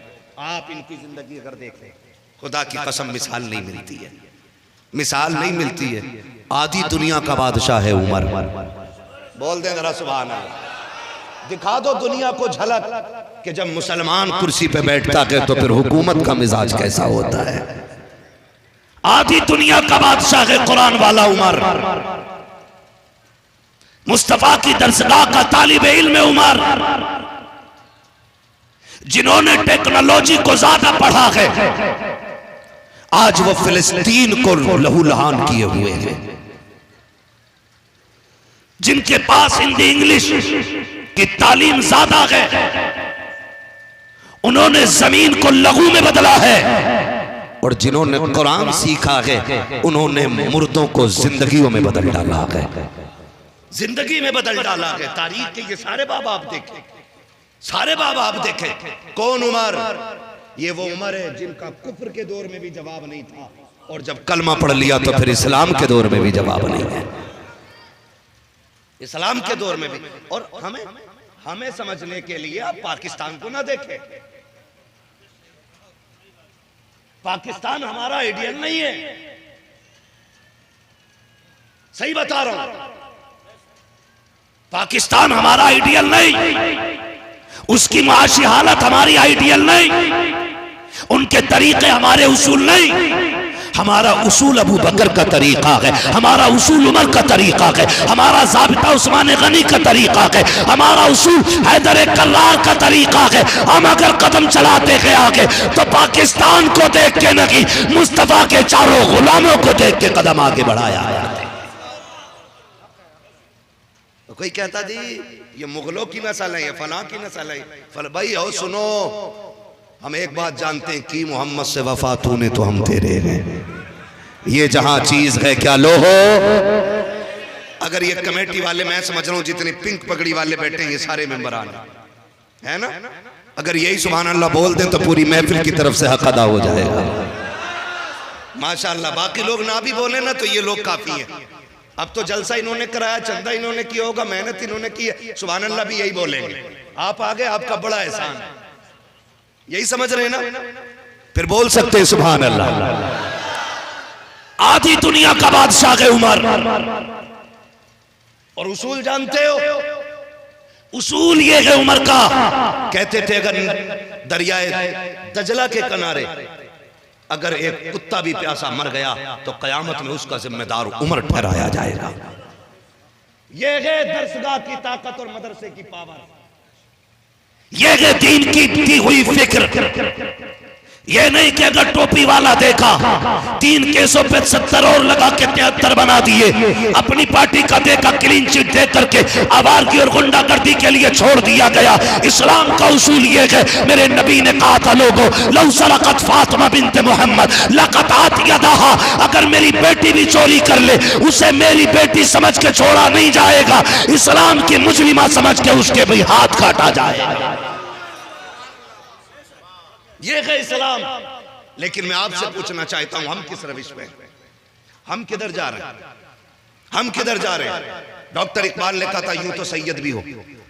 आप इनकी जिंदगी अगर देखें, खुदा की कसम मिसाल नहीं मिलती है, मिसाल नहीं मिलती है। आधी दुनिया का बादशाह है उमर। बोल दें जरा सुभान अल्लाह। दिखा दो दुनिया को झलक कि जब मुसलमान कुर्सी पे बैठता है तो फिर हुकूमत का मिजाज कैसा होता है। आधी दुनिया का बादशाह है कुरान वाला उमर, मुस्तफा की दरसगाह का तालिबे इल्म उमर, जिन्होंने टेक्नोलॉजी को ज्यादा पढ़ा है, आज वो फिलिस्तीन को लहूलुहान किए हुए हैं। जिनके पास हिंदी इंग्लिश की तालीम ज्यादा है, उन्होंने जमीन को लहू में बदला है, और जिन्होंने कुरान सीखा है उन्होंने मुर्दों को जिंदगियों में बदल डाला है। जिंदगी में बदल डाला है। तारीख के ये सारे बाब आप देखें, सारे बाब आप देखें। कौन उमर? ये वो उमर है जिनका कुफ्र के दौर में भी जवाब नहीं था, और जब कलमा पढ़ लिया तो फिर इस्लाम के दौर में भी जवाब नहीं है। इस्लाम के दौर में भी। और हमें समझने के लिए आप पाकिस्तान को ना देखें। पाकिस्तान हमारा आइडियल नहीं है, सही बता रहा हूं। पाकिस्तान हमारा आइडियल नहीं, उसकी माशी हालत हमारी आइडियल नहीं, उनके तरीके हमारे उसूल नहीं। हमारा उसूल अबू बकर का तरीका है, हमारा उसूल उमर का तरीका है, हमारा ज़ाबिता उस्मान गनी का तरीका है, हमारा उसूल हैदर कर्रार का तरीका है। हम अगर कदम चलाते गए आगे तो पाकिस्तान को देख के नहीं, मुस्तफा के चारों गुलामों को देख के कदम आगे बढ़ाया है। तो कोई कहता जी ये मुगलों की नस्ल है, ये फलां की नस्ल है। भाई आओ सुनो, हम एक बात जानते हैं कि मोहम्मद से वफा तूने तो हम तेरे हैं। ये जहां चीज है क्या लो हो। अगर ये कमेटी वाले, मैं समझ रहा हूं जितने पिंक पगड़ी वाले बैठे हैं ये सारे मेंबरान है ना, अगर यही सुभान अल्लाह बोल दें तो पूरी महफिल की तरफ से हक अदा हो जाएगा माशाअल्लाह। बाकी लोग ना भी बोले ना तो ये लोग काफी हैं। अब तो जलसा इन्होंने कराया, चंदा इन्होंने किया होगा, मेहनत इन्होंने की है, सुभान अल्लाह भी यही बोलेंगे। आप आगे आपका बड़ा एहसान है, यही समझ रहे हैं ना, फिर बोल सकते हैं सुभान अल्लाह। आधी दुनिया का बादशाह है उमर। और उसूल जानते हो, उसूल ये है उमर का, कहते थे अगर दरियाए दजला के किनारे अगर एक कुत्ता भी प्यासा मर गया तो कयामत में उसका जिम्मेदार उमर ठहराया जाएगा। ये है दरसगाह की ताकत और मदरसे की पावर, ये है दीन की दी हुई फिक्र। ये नहीं कि अगर टोपी वाला देखा 3 केसों पे 70 और लगा के 73 बना दिए, अपनी पार्टी का देखा क्लीन चिट दे करके आवारगी और गुंडागर्दी के लिए छोड़ दिया गया। इस्लाम का उसूल ये है, मेरे नबी ने कहा था लोगों लौ सरकत फातिमा बिन्त मोहम्मद लक़तात यदाहा, अगर मेरी बेटी भी चोरी कर ले उसे मेरी बेटी समझ के छोड़ा नहीं जाएगा, इस्लाम की मुजरिमा समझ के उसके भी हाथ काटा जाएगा। ये है इस्लाम। लेकिन मैं आपसे पूछना चाहता हूं, हम किस रविश पे, हम किधर जा रहे हैं, हम किधर जा रहे हैं? डॉक्टर इकबाल ने कहा था यूं तो सैयद भी हो,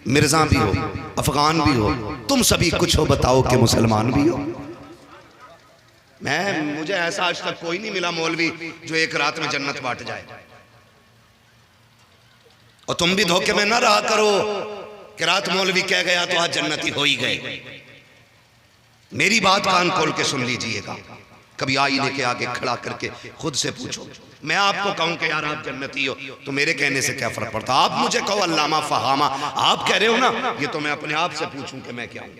मिर्जा भी हो, अफगान भी हो, तुम सभी कुछ हो, बताओ कि मुसलमान भी हो। मुझे ऐसा आज तक कोई नहीं मिला मौलवी जो एक रात में जन्नत बांट जाए। और तुम भी धोखे में ना रहा करो कि रात मौलवी कह गया तो आज जन्नती हो ही गए। मेरी बात कान खोल के सुन लीजिएगा, कभी आईने के आगे खड़ा करके खुद से पूछो। मैं आपको कहूं कि यार आप जन्नती हो तो मेरे कहने से क्या फर्क पड़ता? आप मुझे कहो अल्लामा फहामा, आप कह रहे हो ना, ये तो मैं अपने आप से पूछूं कि मैं क्या हूं।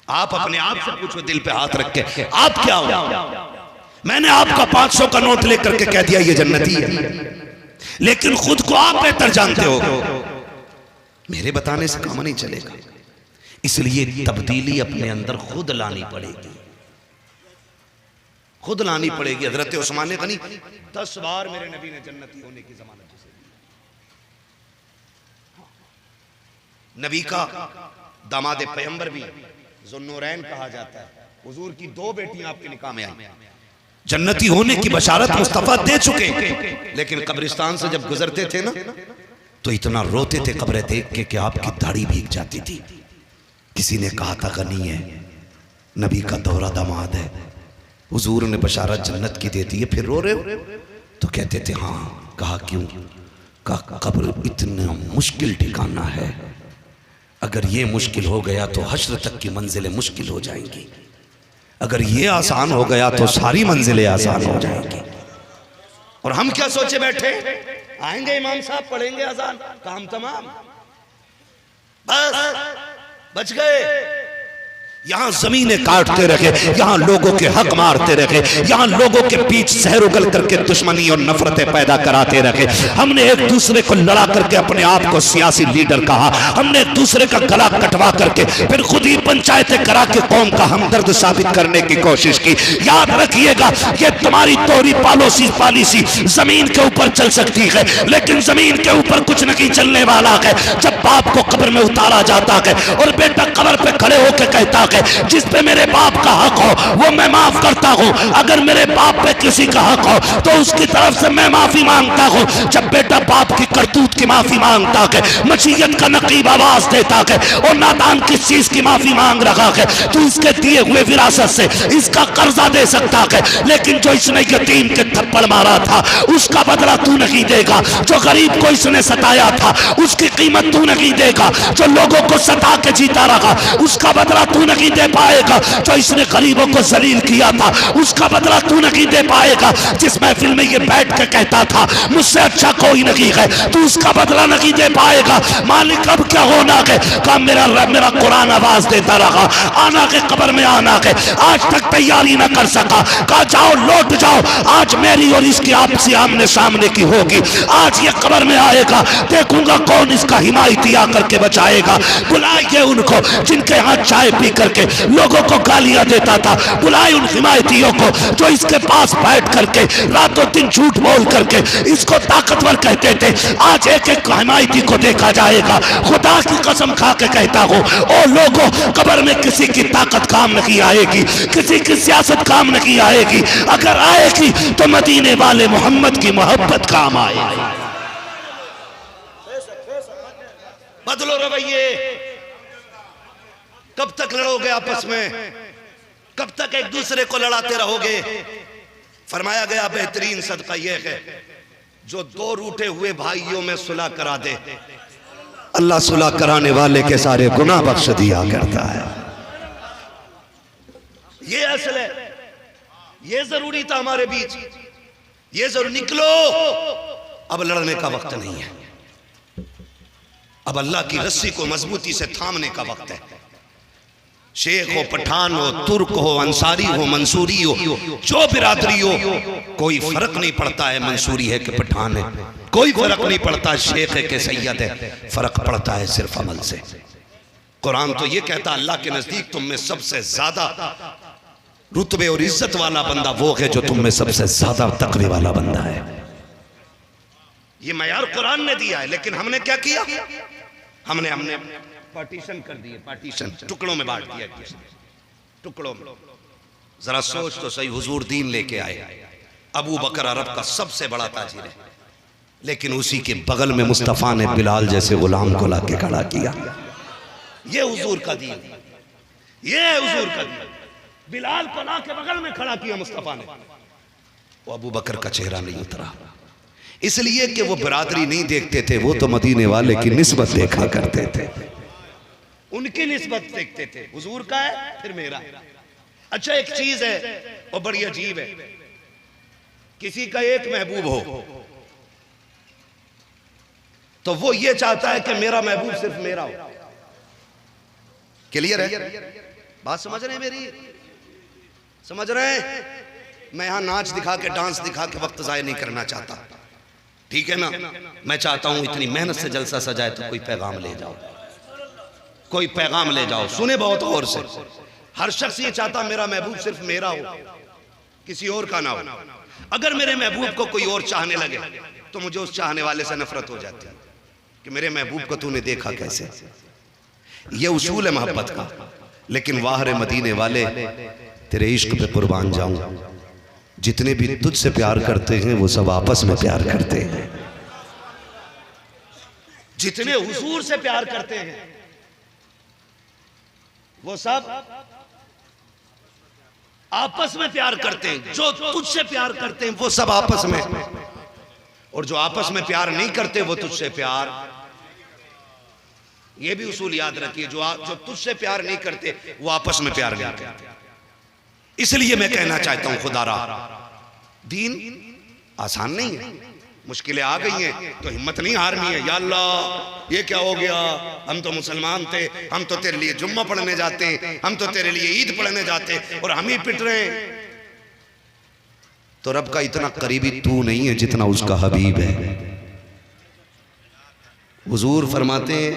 आप अपने आप से पूछो दिल पे हाथ रख के, आप क्या हो? मैंने आपका 500 का नोट लेकर के कह दिया ये जन्नती है, लेकिन खुद को आप बेहतर जानते हो। मेरे बताने से काम नहीं चलेगा, इसलिए तब्दीली अपने अंदर खुद लानी पड़ेगी, खुद लानी पड़ेगी। हजरत उस्मान गनी 10 बार मेरे नबी ने जन्नती होने की जमानत दी। नबी का दामाद पैगंबर भी ज़ुन्नूरैन कहा जाता है। हुजूर की 2 बेटियां आपके निकाह में आई, जन्नती होने की बशारत मुस्तफा दे चुके, लेकिन कब्रिस्तान से जब गुजरते थे ना तो इतना रोते थे कब्रें देख के कि आपकी दाढ़ी भीग जाती थी। किसी ने कहा था गनी है, नबी का दौरा दामाद है, हुजूर ने बशारत जन्नत की दे दी है, फिर रो रहे हो? तो कहते थे हाँ। कहा क्यों? कहा कब्र इतना मुश्किल ठिकाना है, अगर ये मुश्किल हो गया तो हश्र तक की मंजिलें मुश्किल हो जाएंगी, अगर ये आसान हो गया तो सारी मंजिलें आसान हो जाएंगी। और हम क्या सोचे बैठे, आएंगे इमाम साहब पढ़ेंगे अजान, काम तमाम, बस बच गए। यहाँ जमीनें काटते रहे, यहाँ लोगों के हक मारते रहे, यहाँ लोगों के बीच जहर उगल करके दुश्मनी और नफरतें पैदा कराते रहे। हमने एक दूसरे को लड़ा करके अपने आप को सियासी लीडर कहा, हमने एक दूसरे का गला कटवा करके फिर खुद ही पंचायतें करा के कौम का हमदर्द साबित करने की कोशिश की। याद रखिएगा, ये तुम्हारी तोरी पॉलिसी जमीन के ऊपर चल सकती है, लेकिन जमीन के ऊपर कुछ नहीं चलने वाला है। जब बाप को कब्र में उतारा जाता है और बेटा कब्र पे खड़े होकर कहता है जिस पे मेरे बाप का हक हो वो मैं माफ करता हूं, अगर मेरे बाप पे किसी का हक हो तो उसकी तरफ से मैं माफी मांगता हूं। जब बेटा बाप की करतूत की माफी मांगता है, मशीयत का नकीब आवाज देता है और नादान किस चीज की माफी मांग रहा है, तो इसके दिए हुए विरासत से इसका कर्जा दे सकता है, लेकिन जो इसने यतीम के थप्पड़ मारा था उसका बदला तू नहीं देगा। जो गरीब को इसने सताया था उसकी कीमत तू नहीं देगा। जो लोगों को सता के जीता रहा उसका बदला तू नहीं दे पाएगा। जो इसने गरीबों को जलील किया था उसका बदला तू नहीं दे पाएगा। जिस महफिल में ये बैठ के कहता था मुझसे अच्छा कोई नहीं है, तू उसका बदला नहीं दे पाएगा। मालिक अब क्या होना है, कहा मेरा कुरान आवाज देता रहा, आना के कब्र में आना है। आज तक तैयारी ना कर सका, कहा जाओ लौट जाओ, आज मेरी और इसकी आपसी आमने सामने की होगी। आज ये कब्र में आएगा, देखूंगा कौन इसका हिमायती आकर के बचाएगा। बुलाइए उनको जिनके हाथ चाय पी करके लोगों को गालियां देता था, बुलाए उन हिमायतियों को जो इसके पास बैठ करके रातों दिन झूठ बोल करके इसको ताकतवर कहते थे। आज एक एक हिमायती को देखा जाएगा। खुदा की कसम खा के कहता हूं, ओ लोगों, कब्र में किसी की ताकत काम नहीं आएगी, किसी की सियासत काम नहीं आएगी। अगर आएगी तो मदीने वाले मोहम्मद की मोहब्बत काम आएगी। बदलो रवैये। कब तक लड़ोगे आपस में, कब तक एक दूसरे को लड़ाते रहोगे। फरमाया गया बेहतरीन सदका यह है जो दो रूठे हुए भाइयों में सुलह करा दे, अल्लाह सुलह कराने वाले के सारे गुनाह बख्श दिया करता है। ये असल है, ये जरूरी था हमारे बीच, ये जरूर निकलो। अब लड़ने का वक्त नहीं है, अब अल्लाह की रस्सी को मजबूती से थामने का वक्त है। शेख हो, पठान हो, तुर्क हो, अंसारी हो, मंसूरी हो, जो बिरादरी हो, कोई फर्क नहीं पड़ता है मंसूरी है कि पठान है, कोई फर्क नहीं पड़ता शेख है कि सैयद है, फर्क पड़ता है सिर्फ अमल से। कुरान तो ये कहता अल्लाह के नजदीक तुम में सबसे ज्यादा रुतबे और इज्जत वाला बंदा वो है जो तुम में सबसे ज्यादा तकवे वाला बंदा है। ये मयार कुरान ने दिया है, लेकिन हमने क्या किया, हमने पार्टीशन कर दिए, पार्टीशन टुकड़ों में बांट दिया, टुकड़ों में। जरा सोच तो सही, हुजूर दीन लेके आए, अबू बकर अरब का सबसे बड़ा ताजिर है, लेकिन उसी के बगल में मुस्तफा ने बिलाल जैसे गुलाम को लाके खड़ा किया। ये हुजूर का दीन, ये हुजूर का दीन। बिलाल को लाके बगल में खड़ा किया मुस्तफा ने, वो अबू बकर का चेहरा नहीं उतरा, इसलिए कि वो बिरादरी नहीं देखते थे, वो तो मदीने वाले की निस्बत देखा करते थे, उनकी निस्बत देखते थे। हुजूर का है फिर मेरा। अच्छा एक चीज है वो बड़ी अजीब है, किसी का एक महबूब हो तो वो ये चाहता है कि मेरा महबूब सिर्फ मेरा हो। क्लियर है बात, समझ रहे हैं मेरी, समझ रहे हैं? मैं यहां नाच दिखा के, डांस दिखा के वक्त जाया नहीं करना चाहता, ठीक है ना। मैं चाहता हूं इतनी मेहनत से जलसा सजाए तो कोई पैगाम ले जाओ, कोई पैगाम ले जाओ, सुने बहुत गौर से। हर शख्स ये चाहता मेरा महबूब सिर्फ मेरा हो, किसी और का ना हो। अगर मेरे महबूब को कोई और चाहने लगे तो मुझे उस चाहने वाले से नफरत हो जाती है कि मेरे महबूब को तूने देखा कैसे। ये उसूल है मोहब्बत का। लेकिन वाह रे मदीने वाले, तेरे इश्क पे कुर्बान जाऊं, जितने भी तुझसे प्यार करते हैं वो सब आपस में प्यार करते हैं। जितने हुजूर से प्यार करते हैं वो सब आपस में प्यार करते हैं। जो तुझसे प्यार करते हैं वो सब आपस में, और जो आपस में प्यार नहीं करते वो तुझसे प्यार। ये भी उसूल याद रखिए, जो तुझसे प्यार नहीं करते वो आपस में प्यार नहीं करते। इसलिए मैं कहना चाहता हूं खुदारा, दीन आसान नहीं है, मुश्किलें आ गई हैं तो हिम्मत नहीं हारनी है। या अल्लाह ये क्या हो गया, हम तो मुसलमान थे, हम तो तेरे लिए जुम्मा पढ़ने जाते हैं, हम तो तेरे लिए ईद पढ़ने जाते हैं और हम ही पिट रहे हैं। तो रब का इतना करीबी तू नहीं है जितना उसका हबीब है। हुजूर फरमाते हैं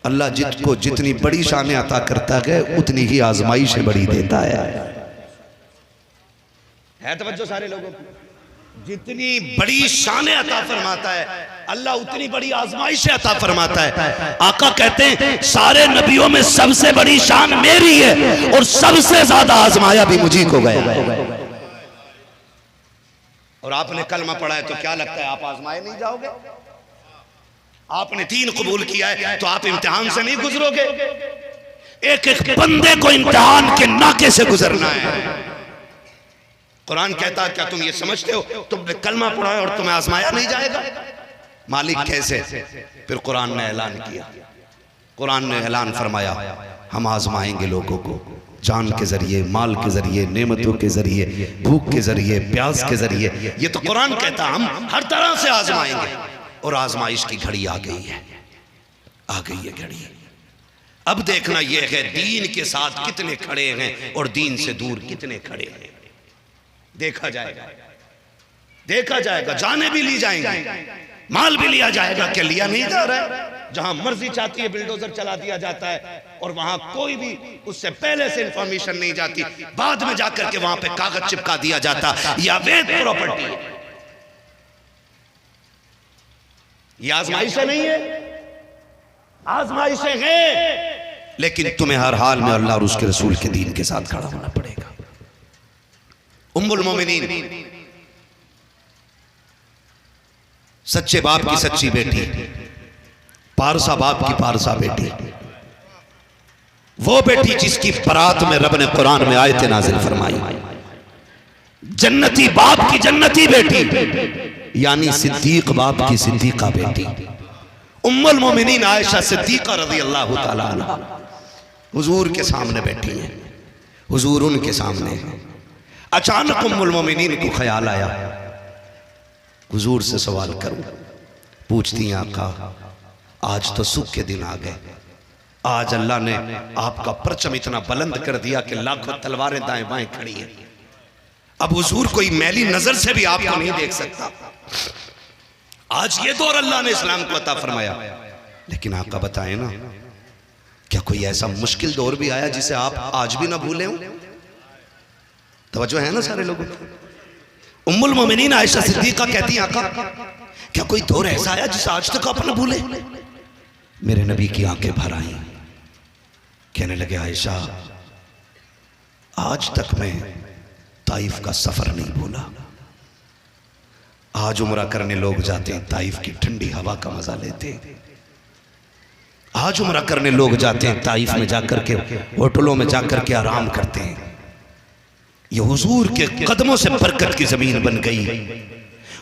अल्लाह जिसको जितनी बड़ी शान अता करता है उतनी ही आजमाइशें बड़ी देता है तवज्जो सारे लोगों को। जितनी बड़ी शान अता फरमाता है अल्लाह उतनी बड़ी आजमाइशें अता फरमाता है। आका कहते हैं सारे नबियों में सबसे बड़ी शान मेरी है और सबसे ज्यादा आजमाया भी मुझी को गया। और आपने कलमा पढ़ा है तो क्या लगता है आप आजमाए नहीं जाओगे? आपने दीन कबूल किया है तो आप इम्तिहान से नहीं गुजरोगे। एक एक बंदे को इम्तिहान के नाके से गुजरना है। कुरान कहता है क्या तुम ये समझते हो तुमने कलमा पढ़ा है और तुम्हें आजमाया नहीं जाएगा? मालिक कैसे? फिर कुरान ने ऐलान किया, कुरान ने ऐलान फरमाया हम आजमाएंगे लोगों को जान के जरिए, माल के जरिए, नेमतों के जरिए, भूख के जरिए, प्यास के जरिए। ये तो कुरान कहता हम हर तरह से आजमाएंगे। और आजमाइश की घड़ी आ गई है, आ गई है घड़ी। अब देखना यह है दीन के साथ कितने खड़े हैं और दीन से दूर कितने खड़े हैं। देखा जाएगा, देखा जाएगा। जाने भी ली जाएंगी, माल भी लिया जाएगा। क्या लिया नहीं जा रहा है? जहां मर्जी चाहती है बिल्डोजर चला दिया जाता है और वहां कोई भी उससे पहले से इंफॉर्मेशन नहीं जाती, बाद में जाकर के वहां पे कागज चिपका दिया जाता। यह अवैध प्रॉपर्टी है। यह आजमाइशें नहीं है, आजमाइशें हैं, लेकिन तुम्हें हर हाल में अल्लाह और उसके रसूल के दीन के साथ खड़ा होना पड़ेगा। उम्मुल मोमिनीन सच्चे बाप की सच्ची बेटी, पारसा बाप की पारसा बेटी, वो बेटी जिसकी बरात में रब ने कुरान में आयतें नाजिल फरमाई। जन्नती बाप की जन्नती बेटी यानी सिद्दीक बाप की सिद्दीका बेटी उम्मुल मोमिनीन आयशा सिद्दीका रज़ी अल्लाह ताला अन्हा हुजूर के सामने बैठी हैं, हुजूर उनके सामने हैं। अचानक उम्मुल मोमिनीन को ख्याल आया हुजूर से सवाल करूं। पूछती हैं आका आज तो सुख के दिन आ गए, आज अल्लाह ने आपका परचम इतना बुलंद कर दिया कि लाखों तलवारें दाएं बाएं खड़ी हैं। अब हुजूर कोई मैली नजर से भी आपको नहीं देख सकता। आज ये दौर अल्लाह ने इस्लाम को अता फरमाया, लेकिन आका बताएं ना क्या कोई ऐसा मुश्किल दौर भी आया जिसे आप आज भी ना भूले हो? तवज्जो है ना सारे लोगों को। उम्मुल मोमिनीन आयशा सिद्दीका कहती हैं आका क्या कोई दौर ऐसा आया जिसे आज तक आप न भूले? मेरे नबी की आंखें भर आई, कहने लगे आयशा आज तक मैं ताइफ का सफर नहीं भूला। आज उम्रा करने लोग जाते हैं, ताइफ की ठंडी हवा का मजा लेते हैं। आज उम्रा करने लोग जाते हैं, ताइफ में जाकर के होटलों में जाकर के आराम करते हैं। ये हुजूर के कदमों से बरकत की जमीन बन गई।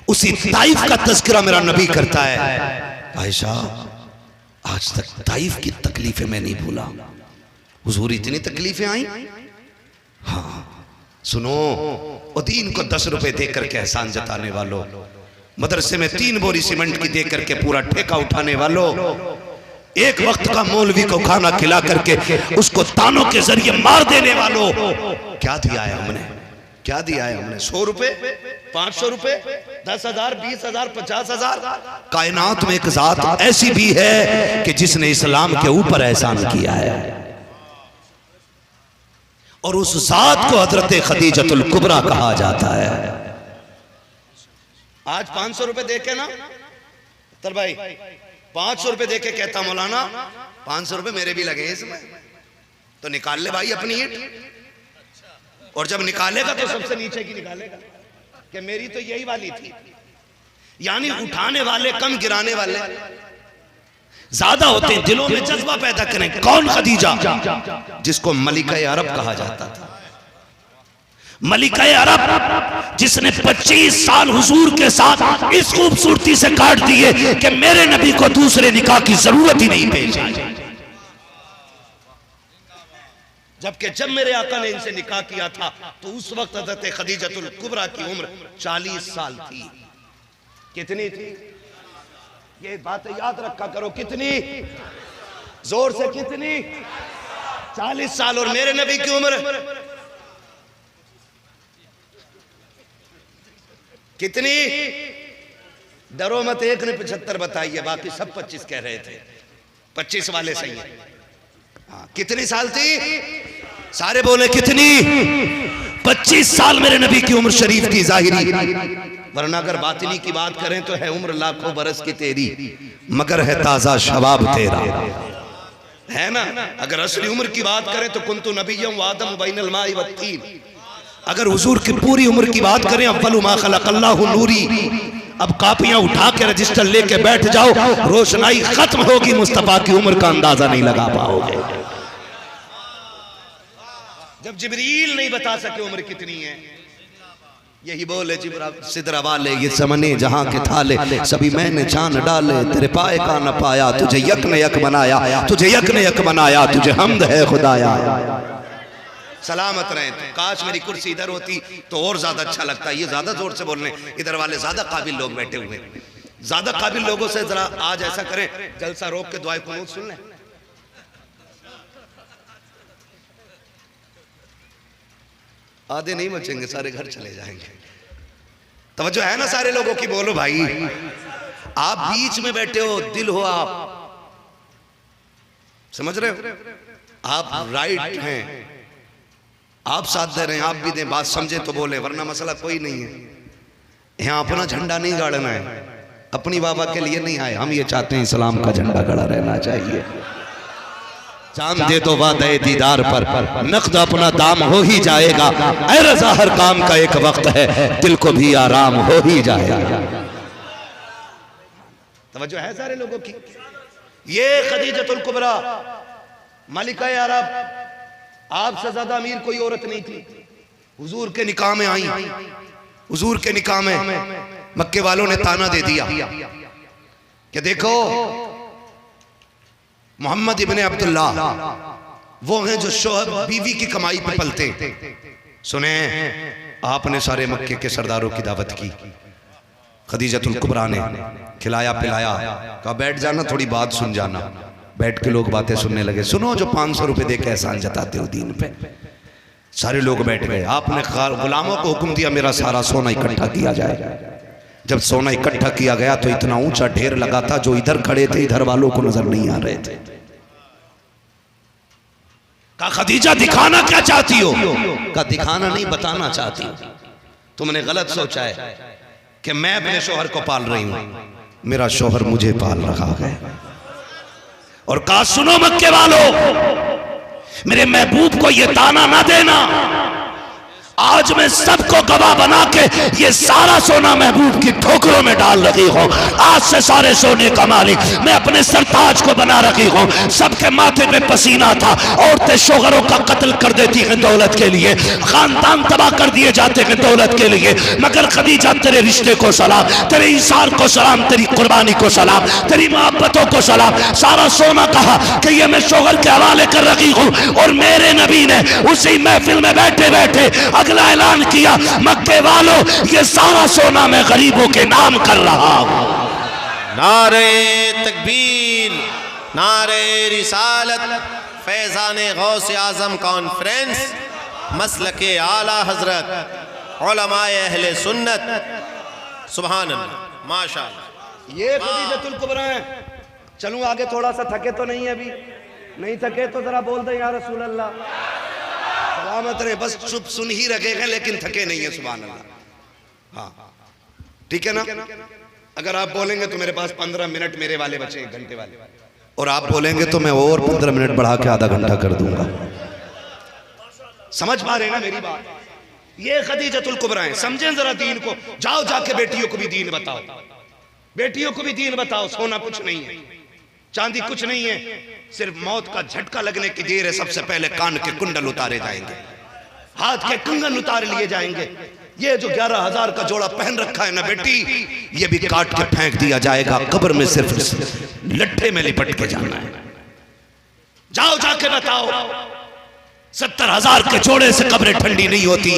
उसी ताइफ का तज़किरा मेरा नबी करता है। आयशा आज तक ताइफ की तकलीफें मैं नहीं भूला। हुजूर इतनी तकलीफें आई। हाँ सुनो, और दीन को 10 रुपए देकर के एहसान जताने वालों, मदरसे में 3 बोरी सीमेंट की देकर के पूरा ठेका उठाने वालों, एक वक्त का मौलवी को खाना खिला करके उसको तानों के जरिए मार देने वालों, क्या दिया है हमने? क्या दिया है हमने? 100 रुपए, 500 रुपए, 10,000, 20,000, 50,000। कायनात में एक जात ऐसी भी है कि जिसने इस्लाम के ऊपर एहसान किया है और उस जात को हजरत खदीजतुल कुबरा कहा जाता है। आज 500 रुपए देके ना तर भाई 500 रुपए देके कहता मौलाना 500 रुपए मेरे भी लगे इसमें, तो निकाल ले भाई अपनी ईंट। और जब निकालेगा तो सबसे नीचे की निकालेगा कि मेरी तो यही वाली थी। यानी उठाने वाले कम, गिराने वाले ज्यादा होते हैं। दिलों में जज्बा पैदा करें। कौन खदीजा? जिसको मलिका अरब कहा जाता था। मलिका अरब जिसने 25 साल हुजूर के साथ इस खूबसूरती से काट दिए कि मेरे नबी को दूसरे निकाह की जरूरत ही नहीं पेश आई। जबकि जब मेरे आका ने इनसे निकाह किया था तो उस वक्त हजरत खदीजतुल कुबरा की उम्र 40 साल थी। कितनी थी? ये बात याद रखा करो। कितनी? जोर से कितनी? 40 साल। और मेरे नबी की उम्र कितनी? डरो मत, एक ने 75 बताई है, बाकी सब 25 कह रहे थे। 25 वाले सही है। हाँ, कितनी साल थी? सारे बोले कितनी? 25 साल मेरे नबी की उम्र शरीफ थी जाहिरी। वरना अगर बातिनी की बात करें तो है उम्र लाखों बरस की तेरी, मगर है ताजा शबाब तेरा, है ना। अगर असली उम्र की बात करें तो कुंतु नबिय्यम व आदम बैनल माई वत्तीन। अगर हुजूर की पूरी उम्र की बात करें, अव्वलु मा खलक़ल्लाहु नूरी। अब कापियां उठा के रजिस्टर लेके बैठ जाओ, रोशनाई खत्म होगी, मुस्तफा की उम्र का अंदाजा नहीं लगा पाओगे। जब जिब्रील नहीं बता सके उम्र कितनी है, यही बोले सिदरा वाले ये समने जहां के थाले, सभी मैंने जान डाले, तेरे पाए का न पाया, तुझे यक ने यक बनाया, तुझे यक ने यक बनाया, तुझे हमद है खुदाया। सलामत रहे। तो काश मेरी कुर्सी इधर होती तो और ज्यादा अच्छा लगता। ये ज्यादा जोर से बोलने, इधर वाले ज्यादा काबिल लोग बैठे हुए। ज्यादा काबिल लोगों से जरा आज ऐसा करें, जलसा रोक के दुआए कुनूत सुन लें। आधे नहीं बचेंगे, सारे घर चले जाएंगे। तवज्जो है ना सारे लोगों की? बोलो भाई। आप बीच में बैठे हो, दिल हो आप, समझ रहे हो? आप राइट हैं, आप साथ दे रहे हैं, आप भी दें। बात समझे तो बोले, वरना मसला कोई नहीं है। यहाँ अपना झंडा नहीं गाड़ना है, अपनी बाबा के लिए नहीं आए। हम ये चाहते हैं इस्लाम का झंडा गड़ा रहना चाहिए। चांद दे दो वादे दीदार पर, नक़द अपना दाम हो ही जाएगा। ऐ रज़ा हर काम का एक वक्त है, दिल को भी आराम हो ही जाएगा। तवज्जो है सारे लोगों की? ये खदीजतुल कुबरा मलिका अरब, आपसे ज्यादा अमीर कोई औरत नहीं थी। हुजूर के निकाह में आई। हुजूर के निकाह में मक्के वालों ने ताना दे दिया कि देखो मोहम्मद इब्ने अब्दुल्ला वो हैं जो शोहर बीवी की कमाई पे पलते। सुने, आपने सारे मक्के के सरदारों की दावत की, खदीजतुल कुबरा ने खिलाया पिलाया, कहा बैठ जाना, थोड़ी बात सुन जाना। बैठ के लोग बातें सुनने लगे। सुनो, जो 500 रुपए दे के एहसान जताते हो दीन पे। सारे लोग बैठ गए। आपने गुलामों को हुक्म दिया मेरा सारा सोना इकट्ठा किया जाए। जब सोना इकट्ठा किया गया तो इतना ऊंचा ढेर लगा था, जो इधर खड़े थे इधर वालों को नजर नहीं आ रहे थे। कहा खदीजा दिखाना क्या चाहती हो? कहा दिखाना नहीं, बताना चाहती हूं। तुमने गलत सोचा है कि मैं अपने शोहर को पाल रही हूं, मेरा शोहर मुझे पाल रहा है। और कहा सुनो मक्के वालों, मेरे महबूब को यह ताना ना देना। आज मैं सबको गवाह बना के ये सारा सोना महबूब की ठोकरों में डाल रही हूँ। आज से सारे सोने का मालिक मैं अपने सरताज को बना रही हूँ। सबके माथे पे पसीना था। औरतें शोहरों का कत्ल कर देती हैं दौलत के लिए, खानदान तबाह कर दिए जाते हैं दौलत के लिए। मगर खदीजा तेरे रिश्ते को सलाम, तेरे इंसार को सलाम, तेरी कुर्बानी को सलाम, तेरी मोहब्बतों को सलाम। सारा सोना कहा कि ये मैं शोहर के हवाले कर रही हूँ। और मेरे नबी ने उसी महफिल में बैठे बैठे अगला ऐलान किया, मक्के वालों ये सारा सोना मैं गरीबों के नाम कर रहा हूं। नारे तकबीर, नारे रिसालत, फैज़ान गौस आज़म कॉन्फ्रेंस, मसलके आला हजरत, उलमाए अहले सुन्नत। सुभान अल्लाह, माशाअल्लाह। ये खदीजतुल कुबरा है। चलूं आगे, थोड़ा सा थके तो नहीं? अभी नहीं थके तो जरा बोल दे या रसूल अल्लाह। सलामत रहे। बस चुप सुन ही रखे हैं लेकिन थके नहीं है। सुभान अल्लाह। हाँ ठीक है ना? अगर आप बोलेंगे तो मेरे पास 15 मिनट मेरे वाले बचे, 1 घंटे वाले, और आप बोलेंगे तो मैं और 15 मिनट बढ़ा के आधा घंटा कर दूंगा। समझ पा रहे हैं ना मेरी बात? ये खदीजतुल कुबरा है। समझें जरा दीन को। जाओ जाके बेटियों को भी दीन बताओ, बेटियों को भी दीन बताओ। सोना कुछ नहीं है, चांदी कुछ नहीं है, सिर्फ मौत का झटका लगने की देर है। सबसे पहले कान के कुंडल उतारे जाएंगे, हाथ के कंगन उतार लिए जाएंगे। ये जो 11,000 का जोड़ा पहन रखा है ना बेटी, ये भी काट के फेंक दिया जाएगा। कब्र में सिर्फ लट्ठे में लिपट के जाना है। जाओ जाके बताओ। 70,000 के जोड़े से कब्रें ठंडी नहीं होती,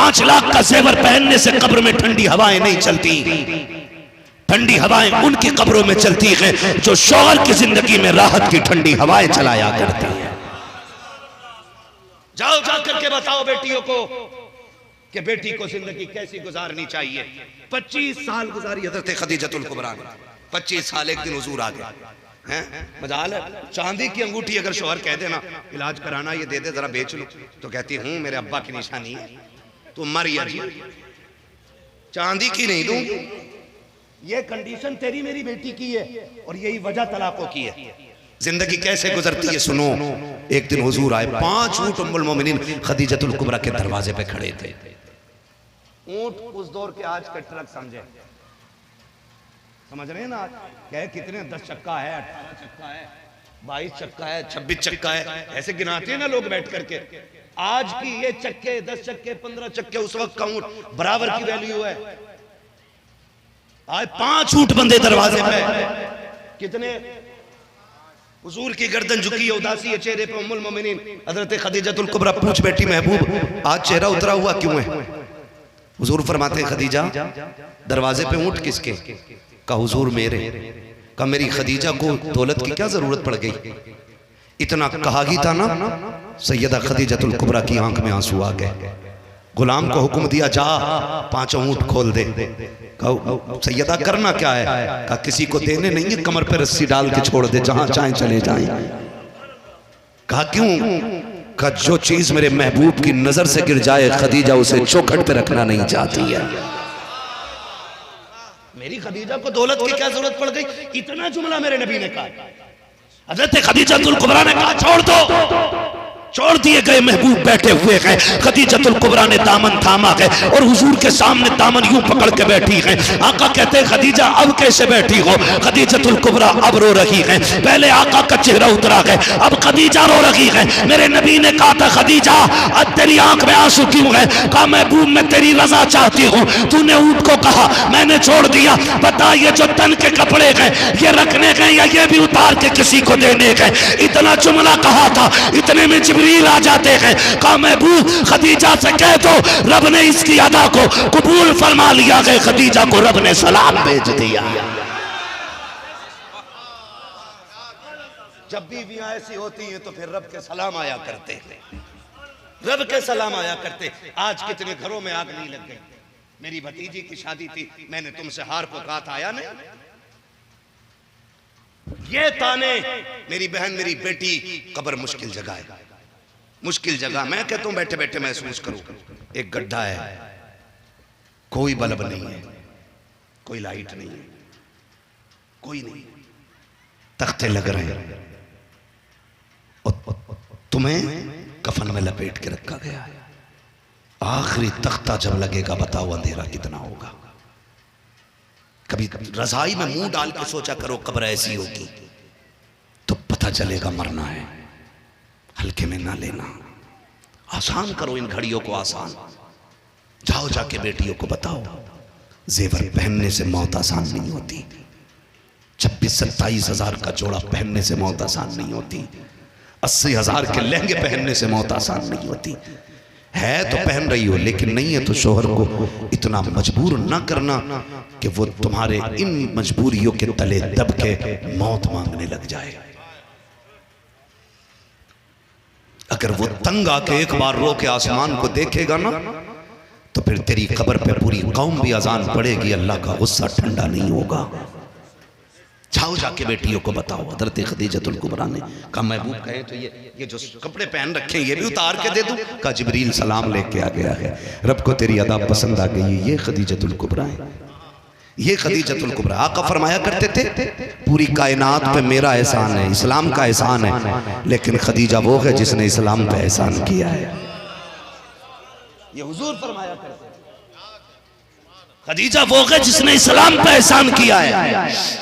5 लाख का जेवर पहनने से कब्र में ठंडी हवाएं नहीं चलती। ठंडी हवाएं उनकी कब्रों में चलती हैं जो शौहर की जिंदगी में राहत की ठंडी हवाएं चलाया करती हैं। जाओ जाकर के बताओ बेटियों को कि बेटी को जिंदगी कैसी गुजारनी चाहिए। 25 साल गुजारी हजरत खदीजतुल कुबरा ने। 25 साल एक दिन हुजूर आ गए हैं। मजाल है, चांदी की अंगूठी अगर शौहर कह देना इलाज कराना ये दे दे जरा बेच लो, तो कहती हूं मेरे अब्बा की निशानी है, तो मर या जी, चांदी की नहीं दूंगी। ये कंडीशन तेरी मेरी बेटी की है और यही वजह तलाकों की है। जिंदगी कैसे गुजरती है सुनो। एक दिन हुजूर आए, 5 ऊंट उम्मुल मोमिनीन खदीजतुल कुबरा के दरवाजे पे खड़े थे। ऊंट उस दौर के आज के ट्रक समझे, समझ रहे हैं ना? क्या कितने 10 चक्का है, 18 चक्का है, 22 चक्का है, 26 चक्का है, ऐसे गिनाते हैं ना लोग बैठ करके। आज की ये चक्के 10 चक्के 15 चक्के उस वक्त का ऊंट बराबर की वैल्यू है। आज 5 ऊंट बंदे दरवाजे पे, कितने हुजूर की गर्दन झुकी है, उदासी है चेहरे पे। उम्मुल मोमिनीन हजरत खदीजतुल कुबरा पूछ बैठी, महबूब आज चेहरा उतरा हुआ क्यों है? हुजूर फरमाते हैं खदीजा दरवाजे पे ऊंट किसके? का हुजूर मेरे। का मेरी खदीजा को दौलत की क्या जरूरत पड़ गई? इतना कहा ही था ना। सैयदा खदीजतुल कुबरा की आंख में आंसू आ गए। गुलाम को हुक्म दिया जा 5 ऊंट खोल दे। कहा सैयदा करना क्या है? कहा किसी को देने नहीं है, कमर पे रस्सी डाल के छोड़ दे, जहां चाहे चले जाएं। कहा क्यों? कहा जो चीज मेरे महबूब की नजर से गिर जाए खदीजा उसे चौखट पे रखना नहीं चाहती है। मेरी खदीजा को दौलत की क्या जरूरत पड़ गई? इतना जुमला मेरे नबी ने कहा। हजरत खदीजतुल कुबरा ने कहा छोड़ दो। छोड़ दिए गए, महबूब बैठे हुए हैं। खदीजतुल कुबरा ने दामन थामा है और हुजूर के सामने दामन यूं पकड़ के बैठी है। आका कहते हैं खदीजा अब कैसे बैठी हो? खदीजतुल कुबरा अब रो रही है। पहले आका का चेहरा उतरा है, अब खदीजा रो रही है। मेरे नबी ने कहा था खदीजा अब तेरी आंख में आंसू क्यों है? कहा महबूब मैं तेरी रजा चाहती हूँ। तूने ऊंट को कहा, मैंने छोड़ दिया। बता ये जो तन के कपड़े हैं ये रखने गए या ये भी उतार के किसी को देने गए? इतना जुमला कहा था, इतने में जिब्रील आ जाते हैं। कहा महबूब खदीजा से कह दो रब ने इसकी अदा को कबूल फरमा लिया है। खदीजा को रब ने सलाम भेज दिया। जब बीवियां ऐसी होती हैं तो फिर रब के सलाम आया करते हैं, रब के सलाम आया करते। आज कितने घरों में आग नहीं लग गई। मेरी भतीजी की शादी थी, मैंने तुमसे हार को कहा था, आया नहीं? ये ताने मेरी बहन मेरी बेटी, कब्र मुश्किल जगह है, मुश्किल जगह। मैं कहता हूं बैठे बैठे महसूस करूं, एक गड्ढा है, कोई बल्ब नहीं है, कोई लाइट नहीं है, कोई नहीं, तख्ते लग रहे हैं और तुम्हें कफन में लपेट के रखा गया है। आखिरी तख्ता जब लगेगा बताओ अंधेरा कितना होगा। कभी रजाई में मुंह डाल के सोचा करो कब्र ऐसी होगी तो पता चलेगा मरना है। हल्के में ना लेना, आसान करो इन घड़ियों को आसान। जाओ जाके बेटियों को बताओ जेवर पहनने से मौत आसान नहीं होती। 26-27 हजार का जोड़ा पहनने से मौत आसान नहीं होती। 80 हजार के लहंगे पहनने से मौत आसान नहीं होती। है तो पहन रही हो, लेकिन नहीं है तो शोहर को इतना मजबूर ना करना कि वो तुम्हारे इन मजबूरियों के तले दब के मौत मांगने लग जाए। अगर वो तंग आके एक बार रो के आसमान को देखेगा ना तो फिर तेरी कब्र पे पूरी कौम भी अजान पड़ेगी, अल्लाह का गुस्सा ठंडा नहीं होगा। जाओ जाके बेटियों को बताओ। हज़रत खदीजतुल कुबरा ने कहा महबूब कहे तो ये जो कपड़े पहन रखे हैं ये भी उतार के दे दूं? कहा जिब्रील सलाम लेके आ गया है, रब को तेरी अदा पसंद आ गई है। ये खदीजतुल कुबरा है, ये खदीजतुल कुबरा। आका फरमाया करते थे पूरी कायनात पे मेरा एहसान है, इस्लाम का एहसान है, लेकिन खदीजा वो है जिसने इस्लाम पे एहसान किया है। ये हुजूर फरमाया करते खदीजा वो है जिसने इस्लाम पे एहसान किया है।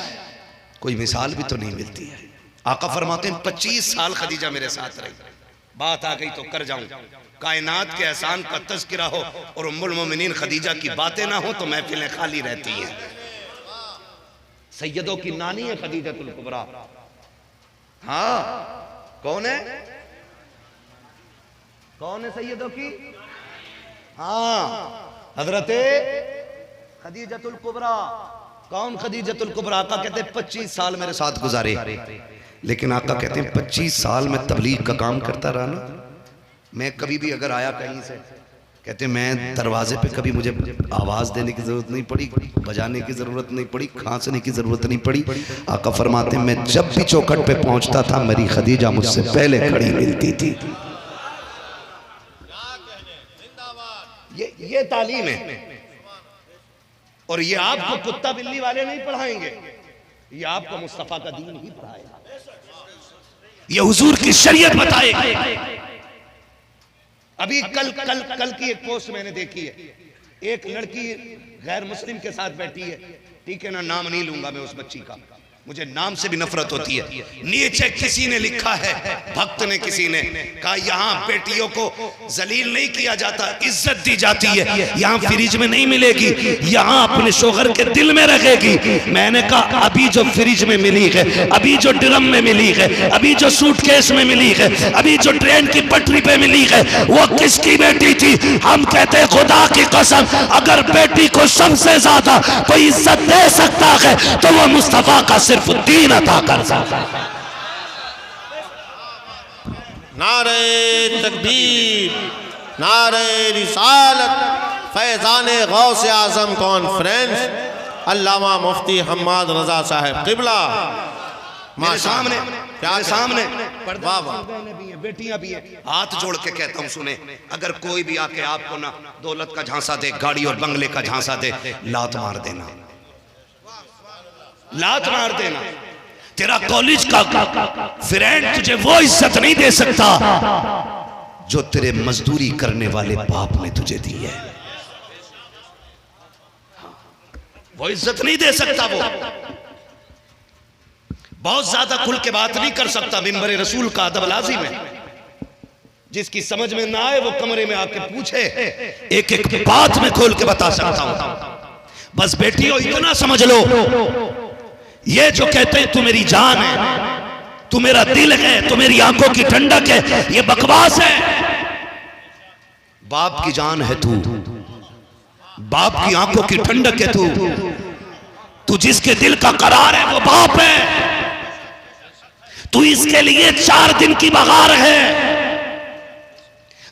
कोई मिसाल भी तो नहीं मिलती है। आका फरमाते हैं 25 साल खदीजा मेरे साथ रही, बात आ गई तो कर जाऊं। कायनात के एहसान का तज़किरा हो और उम्मुल मोमिनीन खदीजा की बातें ना हो तो महफिलें खाली रहती हैं। सैयदों की नानी है खदीजतुल कुबरा। हाँ कौन है? कौन है सैयदों की? हाँ, हजरते खदीजतुल कुबरा। कौन खदीजतुल कुबरा? आका कहते 25 साल मेरे साथ गुजारे, लेकिन आका कहते हैं 25 साल में तबलीग का काम करता रहा ना। मैं कभी भी अगर आया कहीं से, कहते मैं दरवाजे पे कभी मुझे आवाज़ देने की ज़रूरत नहीं पड़ी, बजाने की ज़रूरत नहीं पड़ी, खांसने की ज़रूरत नहीं पड़ी। आका फरमाते हैं मैं जब भी चौखट पे पहुंचता था मेरी खदीजा मुझसे पहले खड़ी मिलती थी। ये तालीम है, और ये आपको कुत्ता बिल्ली वाले नहीं पढ़ाएंगे, ये आपको मुस्तफ़ा का दीन ही पढ़ाएगा, ये हुजूर की शरीयत बताएगी। अभी कल की एक पोस्ट मैंने देखी है, एक लड़की गैर मुस्लिम के साथ बैठी है, ठीक है ना, नाम नहीं लूंगा मैं उस बच्ची का, मुझे नाम से भी नफरत होती है। नीचे किसी ने लिखा है, भक्त ने किसी ने कहा यहाँ बेटियों को जलील नहीं किया जाता, इज्जत दी जाती है, यहाँ फ्रिज में नहीं मिलेगी, यहाँ अपने शोहर के दिल में रखेगी। मैंने कहा अभी जो फ्रिज में मिली है, अभी जो ड्रम में मिली है, अभी जो सूटकेस में मिली है, अभी जो ट्रेन की पटरी पे मिली है, वो किसकी बेटी थी? हम कहते खुदा की कसम, अगर बेटी को सबसे ज्यादा कोई इज्जत दे सकता है तो वो मुस्तफा का सिर्फ दीन अता कर सकता है। नारे तकबीर, नारे रिसालत, फैज़ाने गौसे आज़म कॉन्फ्रेंस, अल्लामा मुफ्ती हम्माद रजा साहब किबला मेरे सामने, क्या सामने वाह वाह, भी है, बेटियां भी है। हाथ जोड़ के कहता हूं सुने, अगर कोई भी आके आपको ना दौलत का झांसा दे, गाड़ी और बंगले का झांसा दे, लात मार देना, लात मार देना। तेरा कॉलेज का फ्रेंड तुझे वो इज्जत नहीं दे सकता जो तेरे मजदूरी करने वाले बाप ने तुझे दी है, वो इज्जत नहीं दे सकता। वो बहुत ज्यादा खुल के बात नहीं कर सकता, मिंबर रसूल का अदब लाजिम है। जिसकी समझ में ना आए वो कमरे में आके पूछे, एक एक बात में खोल के बता सकता हूं। बस बेटियों इतना समझ लो, ये जो कहते हैं तू मेरी जान है, तू मेरा दिल है, तू मेरी आंखों की ठंडक है, ये बकवास है। बाप की जान है तू, बाप की आंखों की ठंडक है तू जिसके दिल का करार है वो बाप है। तू इसके लिए 4 दिन की बगार है।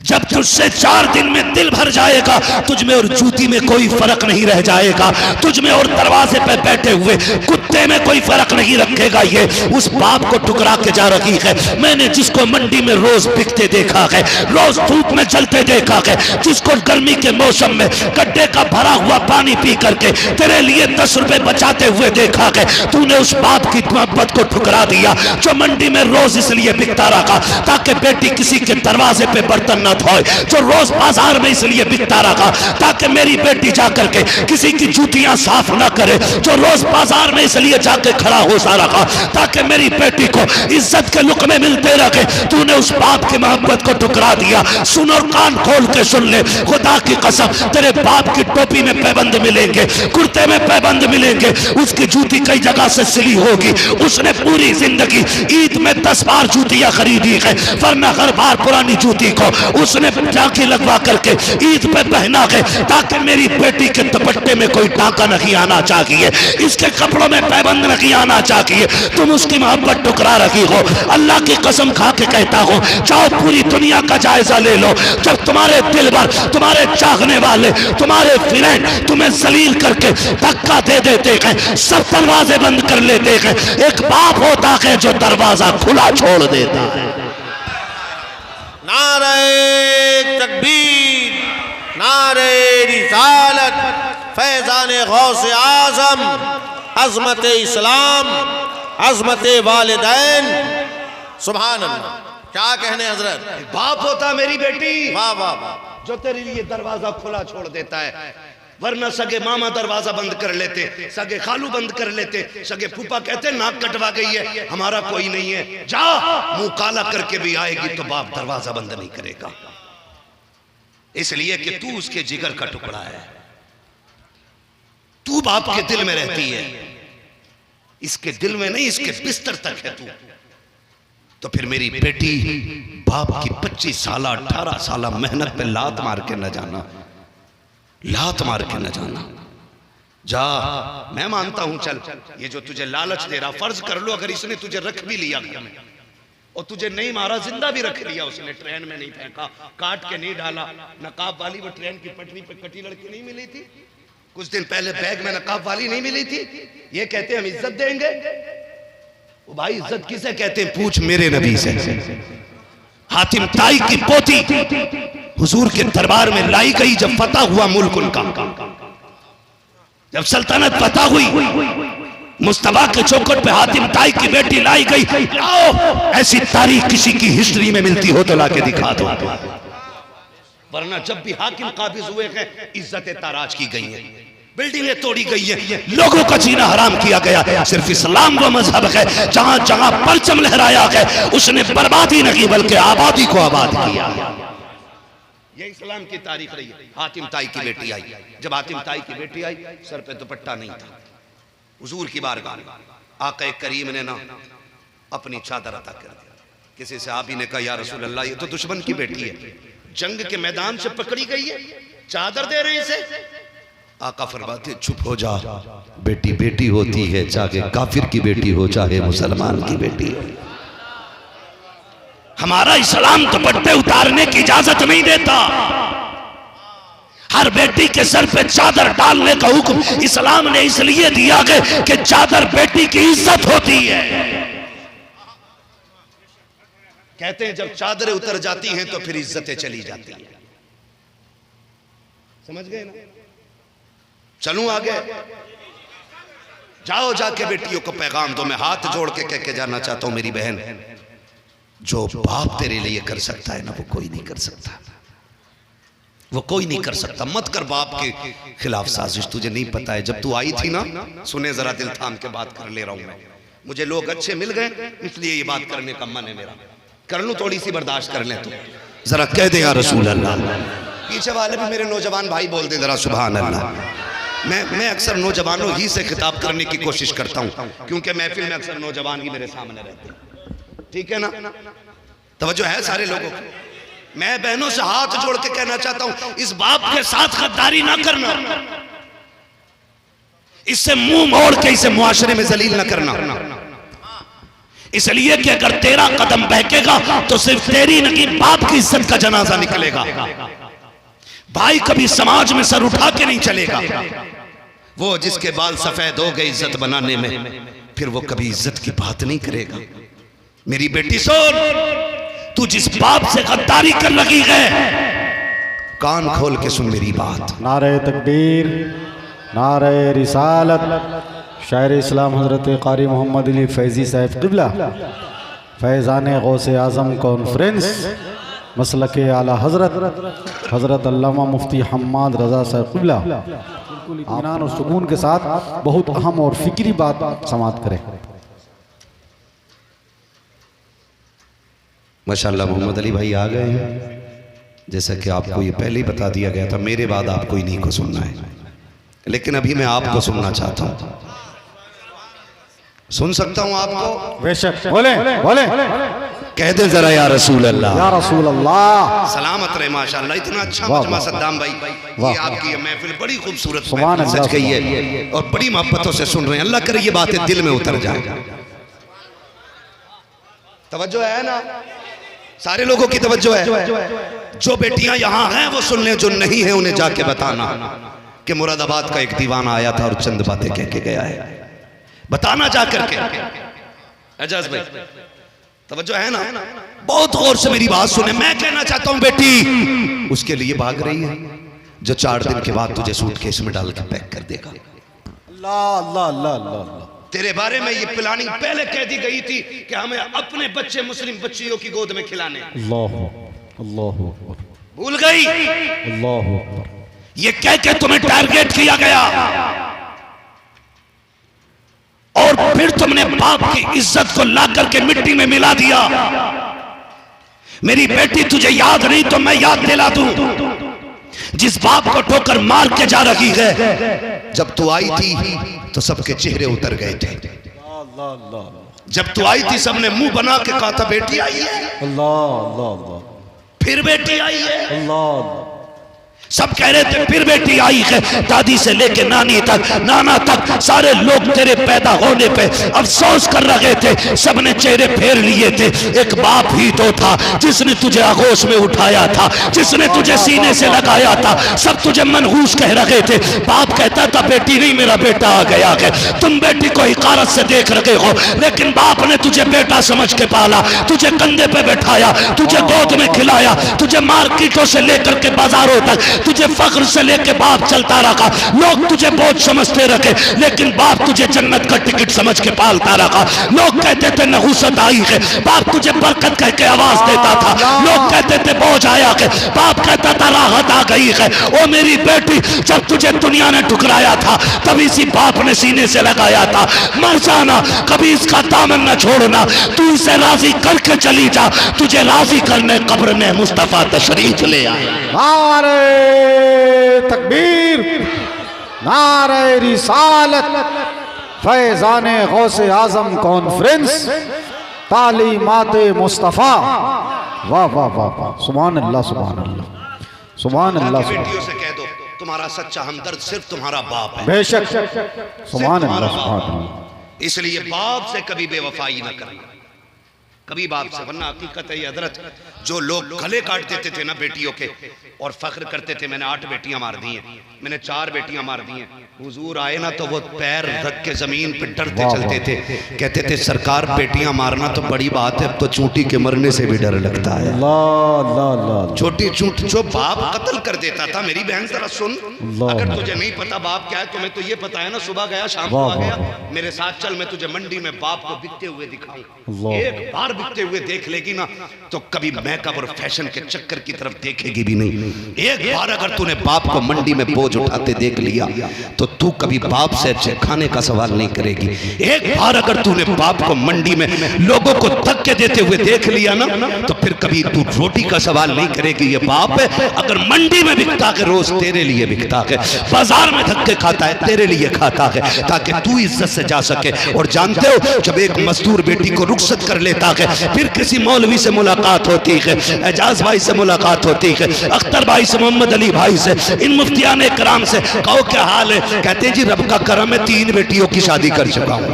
जब तुझसे 4 दिन में दिल भर जाएगा, तुझ में और जूती में कोई फर्क नहीं रह जाएगा, तुझ में और दरवाजे पे बैठे हुए कुत्ते में कोई फर्क नहीं रखेगा। ये उस बाप को ठुकरा के जा रही है। मैंने जिसको मंडी में रोज बिकते देखा है, रोज धूप में जलते देखा है, जिसको गर्मी के मौसम में गड्ढे का भरा हुआ पानी पी करके तेरे लिए 10 रुपए बचाते हुए देखा है, तूने उस बाप की मोहब्बत को ठुकरा दिया जो मंडी में रोज इसलिए बिकता रहा ताकि बेटी किसी के दरवाजे पे बर्तन धोए, जो रोज बाजार में इसलिए बिकता रहा ताकि मेरी बेटी जाकर के किसी की जूतियां साफ ना करे, जो रोज बाजार में इसलिए जाके खड़ा हो सा रहा ताकि मेरी बेटी को इज्जत के लुक़मे मिलते रहे। तूने उस बाप की मोहब्बत को ठुकरा दिया। सुन और कान खोल के सुन ले, खुदा की कसम, तेरे बाप की टोपी में पैबंद मिलेंगे, कुर्ते में पैबंद मिलेंगे, उसकी जूती कई जगह से सिली होगी, उसने पूरी जिंदगी ईद में 10 बार जूतियां खरीदी है, वरना हर बार पुरानी जूती को उसने टाँकी लगवा करके ईद पे पहना है ताकि मेरी बेटी के दुपट्टे में कोई टाँका नहीं आना चाहिए, इसके कपड़ों में पैबंद नहीं आना चाहिए। तुम उसकी मोहब्बत ठुकरा रही हो। अल्लाह की कसम खा के कहता हूँ, जाओ पूरी दुनिया का जायजा ले लो, जब तुम्हारे दिल भर, तुम्हारे चाहने वाले, तुम्हारे फ्रेंड तुम्हें जलील करके धक्का दे देते हैं, सब दरवाजे बंद कर लेते हैं, एक बाप होता है जो दरवाजा खुला छोड़ देता है। नारे तकबीर, नारे रिसालत, फैज़ाने गौसे आज़म, अज़मत इस्लाम, अज़मत वालिदैन, सुभान अल्लाह। क्या कहने हजरत, बाप होता मेरी बेटी, वाह वाह वाह, जो तेरे लिए दरवाजा खुला छोड़ देता है, वरना सगे मामा दरवाजा बंद कर लेते, सगे खालू बंद कर लेते, सगे फूफा कहते नाक कटवा गई है, हमारा कोई नहीं है, जा, मुंह काला करके भी आएगी तो बाप दरवाजा बंद नहीं करेगा, इसलिए कि तू उसके जिगर का टुकड़ा है, तू बाप के दिल में रहती है, इसके दिल में नहीं, इसके बिस्तर तक है तू। तो फिर मेरी बेटी बाप की 25 साल 18 साल मेहनत पे लात मार के न जाना, लात मार के न जाना। जा, मैं मानता हूं, चल ये जो तुझे लालच दे रहा, फर्ज कर लो अगर इसने तुझे रख भी लिया घर में और तुझे नहीं मारा, जिंदा भी रख लिया उसने, ट्रेन में नहीं फेंका, काट के नहीं डाला, नकाब वाली वो ट्रेन की पटरी पे कटी लड़की नहीं मिली थी कुछ दिन पहले, बैग में नकाब वाली नहीं मिली थी, ये कहते हम इज्जत देंगे। वो भाई इज्जत किसे कहते हैं, पूछ मेरे नबी से। हातिम ताई की पोती हुजूर के दरबार में लाई गई जब फतह हुआ मुल्क उनका, जब सल्तनत फतह हुई, मुस्तफा के चौखट पे हातिम ताई की बेटी लाई गई। आओ, ऐसी तारीख किसी की हिस्ट्री में मिलती हो तो लाके दिखा दो, वरना जब भी हाकिम काबिज हुए हैं इज्जतें ताराज की गई हैं, बिल्डिंगें तोड़ी गई हैं, लोगों का जीना हराम किया गया। सिर्फ इस्लाम वो मजहब है जहां जहां परचम लहराया है उसने बर्बादी नहीं बल्कि आबादी को आबाद किया। ये इस्लाम की तारीख रही है। हातिम ताई की बेटी आई, जब हातिम ताई की बेटी आई सर पे दुपट्टा नहीं था, हुजूर की बारगाह में आका करीम ने ना अपनी चादर अता कर दी। किसी सहाबी ने कहा या रसूल अल्लाह ये तो दुश्मन की बेटी है, जंग के मैदान से पकड़ी गई है, चादर दे रहे हैं इसे। आका फरमाते चुप हो जा, बेटी बेटी होती है, चाहे काफिर की बेटी हो चाहे मुसलमान की बेटी हो। हमारा इस्लाम दुपट्टे उतारने की इजाजत नहीं देता। हर बेटी के सर पे चादर डालने का हुक्म इस्लाम ने इसलिए दिया है कि चादर बेटी की इज्जत होती है। कहते हैं जब चादरें उतर जाती हैं तो फिर इज्जतें चली जाती हैं। समझ गए ना? चलूं आगे, जाओ जाके बेटियों को पैगाम दो। मैं हाथ जोड़ के कह के जाना चाहता हूं मेरी बहन, जो बाप तेरे लिए कर सकता है ना वो कोई नहीं कर सकता, वो कोई नहीं कर सकता। मत कर बाप के खिलाफ साजिश, तुझे नहीं पता है। जब तू आई थी ना, सुने जरा दिल थाम के बात कर ले रहा हूं मैं, मुझे लोग अच्छे मिल गए इसलिए ये बात करने का मन है मेरा, कर लूं थोड़ी सी बर्दाश्त कर ले तू। जरा कह दे या रसूल अल्लाह। पीछे वाले भी मेरे नौजवान भाई बोल दे जरा सुभान अल्लाह। मैं अक्सर नौजवानों ही से खिताब करने की कोशिश करता हूं क्योंकि महफिल में अक्सर नौजवान ही मेरे सामने रहते हैं, ठीक है ना? तवज्जो है सारे लोगों को। मैं बहनों से हाथ जोड़ के कहना चाहता हूं इस बाप के साथ गद्दारी ना करना, इससे मुंह मोड़ के इसे मुआशरे में जलील ना करना, इसलिए कि अगर तेरा कदम बहकेगा तो सिर्फ तेरी नहीं बाप की इज्जत का जनाजा निकलेगा। भाई कभी समाज में सर उठा के नहीं चलेगा। वो जिसके बाल सफेद हो गए इज्जत बनाने में, फिर वो कभी इज्जत की बात नहीं करेगा। मेरी बेटी सुन, तू जिस बाप से गद्दारी कर लगी है, कान खोल के सुन मेरी बात। नारे तकबीर, नारे रिसालत। शायर इस्लाम हज़रत क़ारी मोहम्मद अली फैज़ी साहब क़िबला, फैज़ान गौसे आज़म कॉन्फ्रेंस, मसलक आला हज़रत हज़रत अल्लामा मुफ्ती हम्माद रज़ा साहब क़िबला बिल्कुल इत्मीनान और सुकून के साथ बहुत अहम और फ़िक्री बात समाअत करें। माशाअल्लाह मोहम्मद अली भाई आ गए हैं। जैसा कि आपको ये पहले ही बता दिया गया था, मेरे बाद आपको इन्हीं को सुनना है, लेकिन अभी मैं आपको सुनना चाहता हूँ। सुन सकता हूँ आपको? बेशक, बोले बोले, कह दे जरा या रसूल अल्लाह। या रसूल अल्लाह। सलामत रहे माशाअल्लाह। इतना अच्छा मजमा सद्दाम भाई, ये आपकी महफिल बड़ी खूबसूरत सुभान महफिल अल्लाह, सच गई है और बड़ी मोहब्बतों से सुन रहे हैं। अल्लाह करे ये बातें दिल में उतर जाए। तवज्जो है ना? सारे लोगों की तवज्जो है। जो बेटियां यहां हैं वो सुन लें, जो नहीं है उन्हें जाके बताना कि मुरादाबाद का एक दीवाना आया था और चंद बातें कह के गया है, बताना जाकर के। एजाज भाई तवज्जो है ना? बहुत गौर से मेरी बात सुने। मैं कहना चाहता हूं बेटी उसके लिए भाग रही है जो 4 दिन के बाद तुझे सूटकेस में डाल के पैक कर देगा। अल्लाह अल्लाह अल्लाह अल्लाह। तेरे बारे में ये प्लानिंग पहले कह दी गई थी कि हमें अपने बच्चे मुस्लिम बच्चियों की गोद में खिलाने। अल्लाह अल्लाह भूल गई? अल्लाह। ये कह के तुम्हें टारगेट किया गया और फिर तुमने बाप की इज्जत को ला करके मिट्टी में मिला दिया। मेरी बेटी तुझे याद नहीं तो मैं याद दिला दूं, जिस बाप को ठोकर मार के जा रही है, जब तू आई थी तो सबके चेहरे उतर गए थे। जब तू आई थी सबने मुंह बना के कहा था बेटी आई है, अल्लाह अल्लाह अल्लाह। फिर बेटी आई है। अल्लाह। सब कह रहे थे फिर बेटी आई है, दादी से लेके नानी तक, नाना तक, सारे लोग तेरे पैदा होने पे अफसोस कर रहे थे, सबने चेहरे फेर लिए थे। एक बाप ही तो था जिसने तुझे आगोश में उठाया था, जिसने तुझे सीने से लगाया था। सब तुझे मनहूस कह रहे थे। बाप कहता था बेटी नहीं मेरा बेटा आ गया है। तुम बेटी को हिकारत से देख रहे हो, लेकिन बाप ने तुझे बेटा समझ के पाला, तुझे कंधे पे बैठाया, तुझे गोद में खिलाया, तुझे मार्केटों से लेकर के बाजारों तक, तुझे फख्र से लेके बाप चलता रखा। लोग तुझे बोझ समझते रखे, लेकिन बाप तुझे जन्नत का टिकट समझ के पालता रखा। लोग कहते थे नहुसत आई है, बाप तुझे बरकत कह के आवाज देता था। लोग कहते थे बोझ आया है, बाप कहता था राहत आ गई है। ओ मेरी बेटी, जब तुझे दुनिया ने ठुकराया था तभी इसी बाप ने सीने से लगाया था। मर जाना, कभी इसका दामन न छोड़ना, तू इसे राजी करके चली जा। तुझे राजी करने कब्र में मुस्तफा तशरीफ ले आया। नारे तकबीर, नारे रिसालत, फैजाने गौसे आजम कॉन्फ्रेंस, तालीमाते मुस्तफ़ा। वाह वाह वाह वाह, सुभान अल्लाह सुभान अल्लाह सुभान अल्लाह। बेटियों से कह दो तुम्हारा सच्चा हमदर्द सिर्फ तुम्हारा बाप है। बेशक, सुभान अल्लाह सुभान अल्लाह। इसलिए बाप से कभी बेवफाई ना करना, कभी बाप से, वरना हकीकत है ये हजरत, जो लोग गले काट देते थे ना बेटियों के और फख्र करते थे मैंने 8 बेटियां मार दी हैं, मैंने 4 बेटियां मार दी हैं, हुजूर आए ना तो वो पैर रख के जमीन पे डरते चलते थे, कहते थे सरकार बेटियां मारना तो बड़ी बात है, अब तो चूंटी के मरने से भी डर लगता है। छोटी चूंटी जो बाप कत्ल कर देता था। मेरी बहन जरा सुन, अगर तुझे नहीं पता बाप क्या है, तुम्हें तो ये पता है ना, सुबह गया शाम को आ गया, मेरे साथ चल, मैं तुझे मंडी में बाप को बिकते हुए दिखाऊं। एक बार बिकते हुए देख लेगी ना तो कभी मेकअप और फैशन के चक्कर की तरफ देखेगी भी नहीं। एक बार अगर तूने बाप को मंडी में बोझ उठाते देख लिया तो तू कभी बाप से अच्छे खाने का सवाल नहीं करेगी। एक बार अगर तूने बाप को मंडी में लोगों को धक्के देते हुए देख लिया ना तो फिर कभी तू रोटी का सवाल नहीं करेगी। ये बाप है, अगर मंडी में बिकता है रोज तेरे लिए बिकता है, बाजार में धक्के खाता है तेरे लिए खाता है, ताकि तू इज्जत से जा सके। और जानते हो जब एक मजदूर बेटी को रुखसत कर लेता है, फिर किसी मौलवी से मुलाकात होती है, एजाज भाई से मुलाकात होती है, अख्तर भाई से, मोहम्मद अली भाई से, इन मुफ्तियान कराम से, कहो क्या हाल है, कहते हैं जी रब का करम है 3 बेटियों की शादी कर चुका हूं।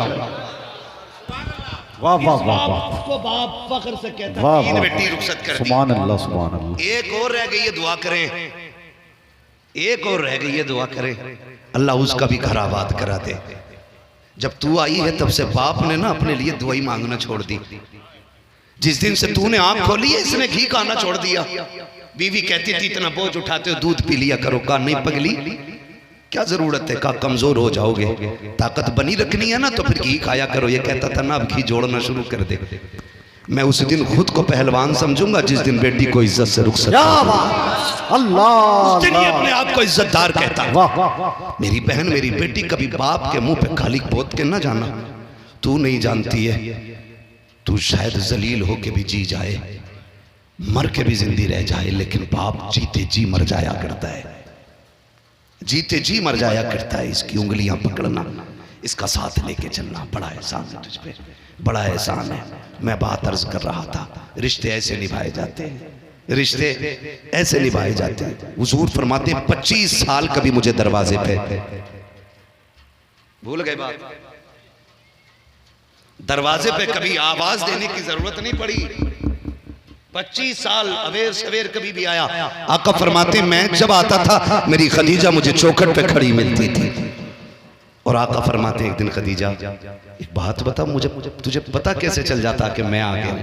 वाह वाह वाह वाह, तो बाप फख्र से कहता वाह 3 वाह, बेटी रुखसत कर दी। सुभान अल्लाह सुभान अल्लाह। एक और रह गई है, दुआ करें, एक और रह गई है, दुआ करें अल्लाह उसका भी घर आबाद करा दे। जब तू आई है तब से बाप ने ना अपने लिए दुआई मांगना छोड़ दी। जिस दिन से तूने आंख खोली है इसने घी खाना छोड़ दिया। बीवी कहती थी इतना बोझ उठाते हो दूध पी लिया करो, का नहीं पगली क्या जरूरत है, का कमजोर हो जाओगे, ताकत बनी रखनी है ना तो फिर घी खाया करो। ये कहता था ना अब घी जोड़ना शुरू कर दे। मैं उस दिन खुद को पहलवान समझूंगा जिस दिन बेटी को इज्जत से रुक सकता, अल्लाह अपने आप को इज्जतदार कहता। मेरी बहन मेरी बेटी कभी बाप के मुंह पे खाली पोत के ना जाना। तू नहीं जानती है, तू शायद जलील हो के भी जी जाए, मर के भी जिंदी रह जाए, लेकिन बाप जीते जी मर जाया करता है, जीते जी मर जाया करता है। इसकी उंगलियां पकड़ना, इसका साथ लेके चलना बड़ा एहसान है तुझ पे, बड़ा एहसान है। मैं बात अर्ज कर रहा था, रिश्ते ऐसे निभाए जाते हैं, रिश्ते ऐसे निभाए जाते हैं। हुजूर फरमाते 25 साल कभी मुझे दरवाजे पे, भूल गए बात, दरवाजे पे कभी आवाज देने की जरूरत नहीं पड़ी। 25 साल अवेर सवेर कभी भी आया। आका फरमाते मैं जब आता था मेरी खदीजा मुझे चौखट पे खड़ी मिलती थी। और आका फरमाते एक दिन खदीजा एक बात बता मुझे, तुझे पता कैसे चल जाता कि मैं आ गया,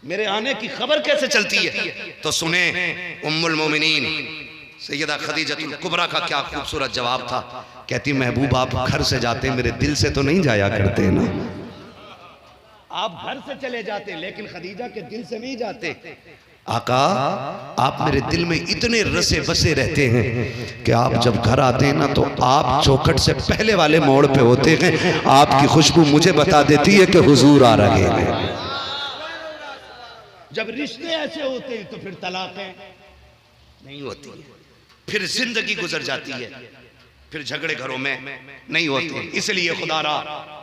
मेरे आने की खबर कैसे चलती है? तो सुने उम्मुल मोमिनीन सैयदा खदीजतुल कुबरा का क्या खूबसूरत जवाब था। कहती महबूब आप घर से जाते मेरे दिल से तो नहीं जाया करते ना, आप घर से चले जाते लेकिन खदीजा के दिल से नहीं जाते। आका आप मेरे दिल में इतने रसे बसे रहते हैं कि आप जब घर आते हैं ना तो आप चौखट से पहले वाले मोड़ पे होते हैं, आपकी खुशबू मुझे बता देती है कि हुजूर आ रहे हैं। जब रिश्ते ऐसे होते हैं तो फिर तलाक़ें नहीं होती है, फिर जिंदगी गुजर जाती है, फिर झगड़े घरों में नहीं होते। इसलिए खुदारा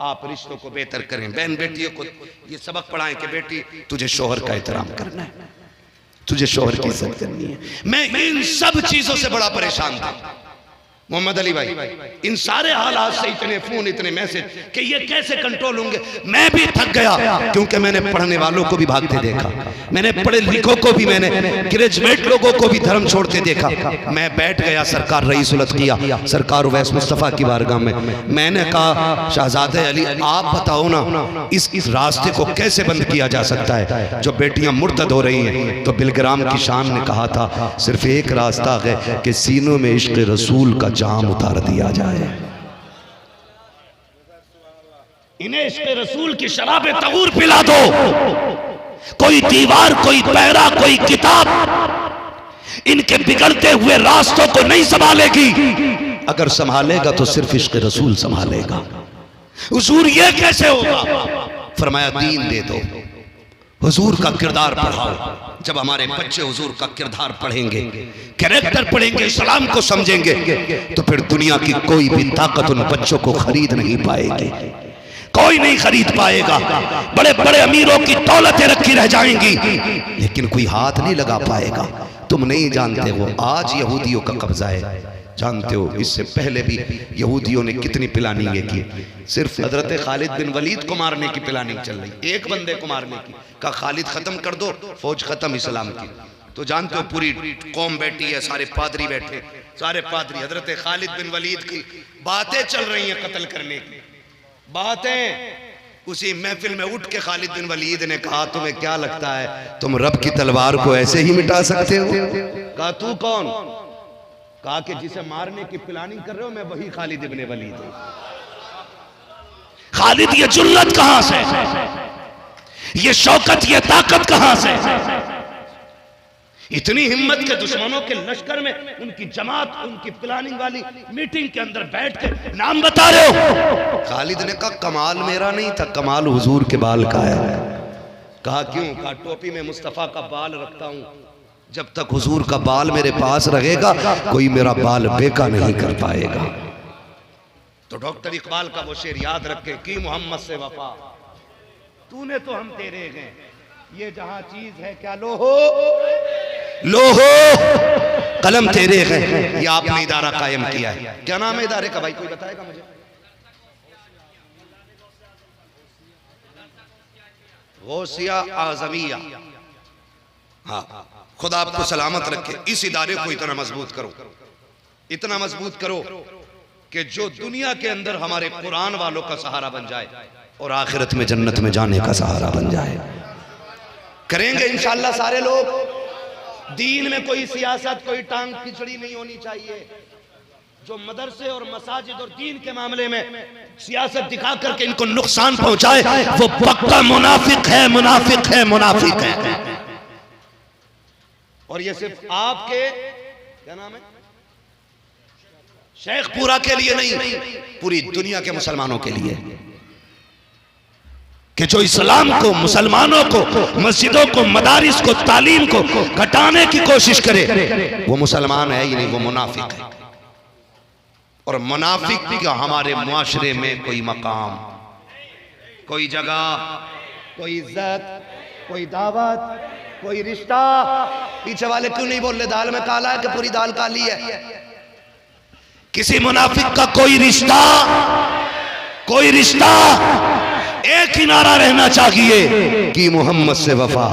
आप रिश्तों को बेहतर करें। बहन बेटियों को ये सबक पढ़ाएं कि बेटी तुझे शोहर का एहतराम करना है, तुझे शोहर की इज्जत करनी है। मैं इन सब चीजों से बड़ा परेशान था मोहम्मद अली भाई, इन सारे हालात से, इतने फोन, इतने मैसेज कि ये कैसे कंट्रोल होंगे। मैं भी थक गया क्योंकि मैंने पढ़ने वालों को भी भागते देखा, मैंने पढ़े लिखों को भी, मैंने ग्रेजुएट लोगों को भी धर्म छोड़ते देखा। मैं बैठ गया सरकार रईसुल अत्किया सरकार उवैस मुस्तफ़ा की बारगाह में। मैंने कहा शहजादे अली आप बताओ ना इस रास्ते को कैसे बंद किया जा सकता है। जो बेटियां मुर्तद हो रही हैं तो बिलग्राम की शान ने कहा था सिर्फ एक रास्ता है कि सीनों में इश्क रसूल का जाम उतार दिया जाए। इन्हें इश्क रसूल की शराब तगूर पिला दो। कोई दीवार, कोई पैरा, कोई किताब इनके बिगड़ते हुए रास्तों को नहीं संभालेगी। अगर संभालेगा तो सिर्फ इश्क रसूल संभालेगा। हुजूर ये कैसे होगा? फरमाया दीन दे दो, हुजूर का किरदार पढ़ाओ। जब हमारे बच्चे हुजूर का किरदार पढ़ेंगे, कैरेक्टर पढ़ेंगे, इस्लाम को समझेंगे, तो फिर दुनिया की कोई भी ताकत उन बच्चों को खरीद नहीं पाएगी। कोई नहीं खरीद पाएगा। बड़े बड़े अमीरों की दौलतें रखी रह जाएंगी लेकिन कोई हाथ नहीं लगा पाएगा। तुम नहीं जानते हो आज यहूदियों का कब्जा है, जानते हो इससे पहले भी यहूदियों ने कितनी प्लानिंगें की। सिर्फ हजरत खालिद बिन वलीद को मारने की प्लानिंग चल रही, एक बंदे को मारने की। का खालिद खत्म कर दो, फौज खत्म इस्लाम की। तो जानते हो पूरी कौम बैठी है, सारे पादरी बैठे, सारे पादरी हजरत खालिद बिन वलीद की बातें चल रही हैं, कत्ल करने की बातें। उसी महफिल में उठ के खालिद बिन वलीद ने कहा तुम्हें क्या लगता है तुम रब की तलवार को ऐसे ही मिटा सकते हो? कहा तू कौन? कहा कि जिसे मारने की प्लानिंग कर रहे हो मैं वही खालिद इब्ने वलीद हूं। खालिद ये जुर्रत कहां से, ये शौकत, ये ताकत कहां से? इतनी हिम्मत के दुश्मनों के लश्कर में उनकी जमात, उनकी प्लानिंग वाली मीटिंग के अंदर बैठ के नाम बता रहे हो। खालिद ने कहा कमाल मेरा नहीं था, कमाल हुजूर के बाल का है। कहा क्यों? कहा टोपी में मुस्तफा का बाल रखता हूं, जब तक हुजूर का बाल मेरे पास रहेगा कोई मेरा बाल बेका नहीं कर पाएगा। तो डॉक्टर इकबाल का वो शेर याद रखे कि मोहम्मद से वफा तूने तो हम तेरे हैं, ये जहां चीज है क्या लो हो कलम तेरे हैं। ये आपने इदारा कायम किया है, क्या नाम है इदारे का भाई कोई बताएगा मुझे? गौसिया आजमिया। हाँ, खुदा आपको सलामत रखे। इस इदारे को इतना मजबूत करो, इतना मजबूत करो कि जो दुनिया के अंदर हमारे कुरान वालों का सहारा बन जाए और आखिरत में जन्नत में जाने का सहारा बन जाए। करेंगे इंशाअल्लाह सारे लोग। दीन में कोई सियासत, कोई टांग खिचड़ी नहीं होनी चाहिए। जो मदरसे और मसाजिद और दीन के मामले में सियासत दिखा करके इनको नुकसान पहुंचाए वो पक्का मुनाफिक है, मुनाफिक है, मुनाफिक है। और ये सिर्फ आपके क्या नाम है शेखपुरा के लिए नहीं, पूरी दुनिया के मुसलमानों के लिए, कि जो इस्लाम को, मुसलमानों को, मस्जिदों को, मदारिस को, तालीम को घटाने की कोशिश करे वो मुसलमान है ही नहीं, वो मुनाफिक है। और मुनाफिक का हमारे मुआशरे में कोई मकाम, कोई जगह, कोई इज्जत, कोई दावत, कोई रिश्ता। पीछे वाले क्यों नहीं बोल रहे दाल में काला है कि पूरी दाल काली है? किसी मुनाफिक का कोई रिश्ता, कोई रिश्ता एक ही नारा रहना चाहिए कि मोहम्मद से वफा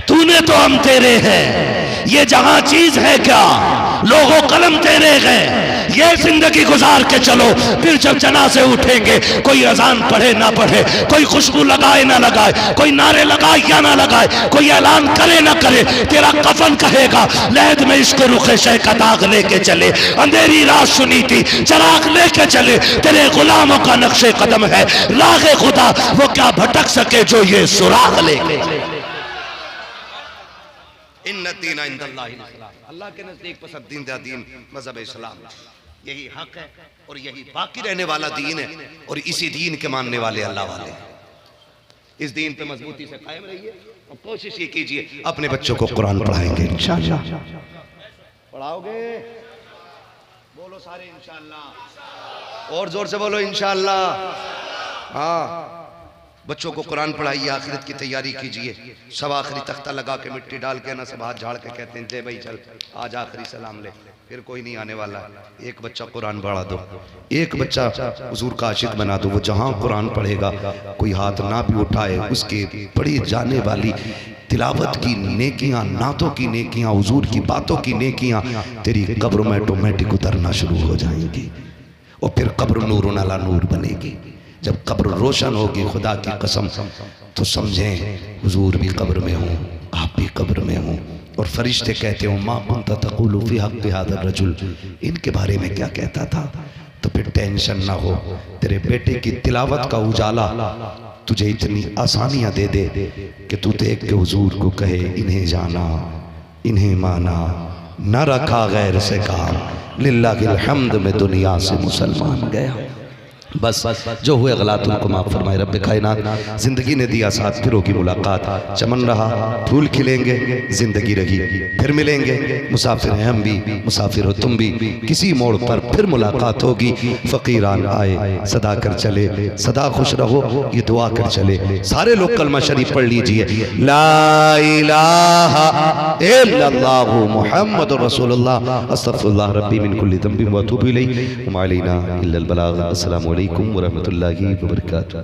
तूने तो हम तेरे हैं। ये जहां चीज है क्या लोगों कलम तेरे हैं, ये जिंदगी गुजार के चलो। फिर जब जनाजे उठेंगे कोई अजान पढ़े ना पढ़े, कोई खुशबू लगाए ना लगाए, कोई नारे लगाए या ना लगाए, कोई ऐलान करे ना करे, तेरा कफन कहेगा लहद में इसको रुखे शह का दाग लेके चले, अंधेरी रात सुनी थी चराग लेके चले, तेरे गुलामों का नक्शे कदम है रागे खुदा, वो क्या भटक सके जो ये सुराग लेके। अल्लाह के नजदीक पसंदीदा दीन मजहब इस्लाम, यही हक है और यही बाकी रहने वाला दीन है और इसी दीन के मानने वाले अल्लाह वाले। इस दीन पे मजबूती से कायम रहिए और कोशिश ये कीजिए अपने बच्चों को कुरान पढ़ाएंगे इंशाअल्लाह। पढ़ाओगे? बोलो सारे इंशाअल्लाह, और जोर से बोलो इंशाअल्लाह। हाँ बच्चों को कुरान पढ़ाइए, आखिरत की तैयारी कीजिए। सब आखिरी तख्ता लगा के मिट्टी डाल के ना सब हाथ झाड़ के कहते हैं जय भाई चल आज आखिरी सलाम ले, फिर कोई नहीं आने वाला। एक बच्चा कुरान पढ़ा दो, एक बच्चा हुजूर का आशिक बना दो। वो जहाँ कुरान पढ़ेगा कोई हाथ ना भी उठाए, उसके पढ़ी जाने वाली तिलावत की नेकियां, नातों की नेकियां, हुजूर की बातों की नेकियां तेरी कब्र में ऑटोमेटिक उतरना शुरू हो जाएंगी और फिर कब्र नूर अला नूर बनेगी। जब कब्र रोशन होगी खुदा की कसम तो समझें हुजूर भी कब्र में हूँ, आप भी कब्र में हूँ। और फरिश्ते कहते हो मा कुंता तक़ूलु फ़ी हक़्क़ि हाज़ा रजुल, इनके बारे में क्या कहता था। तो फिर टेंशन ना हो, तेरे बेटे की तिलावत का उजाला तुझे इतनी आसानियाँ दे दे कि तू देख के हुजूर को कहे इन्हें जाना इन्हें माना, न रखा गैर से काम, लिल्लाहिल हम्द में दुनिया से मुसलमान गया। बस जो हुए गलत उनको माफ़ फरमाए रब कायनात। ज़िंदगी ने दिया साथ, फिर होगी मुलाकात, चमन रहा फूल खिलेंगे, ज़िंदगी रही फिर मिलेंगे। मुसाफिर हैं हम भी, मुसाफिर हो तुम भी, किसी मोड़ पर फिर मुलाकात होगी। फ़कीरान आए सदा कर चले, सदा खुश रहो ये दुआ कर चले। सारे लोग कलमा शरीफ पढ़ लीजिए, ला इलाहा इल्लल्लाहु मुहम्मदुर रसूलुल्लाह अस्तगफिरुल्लाह रब्बी मिन कुल्ली ज़ंबिन व अतूबु इलैहि व मा अलैना इल्लल बलाग। अस्सलामु अलैकुम व रहमतुल्लाहि व बरकातुहू।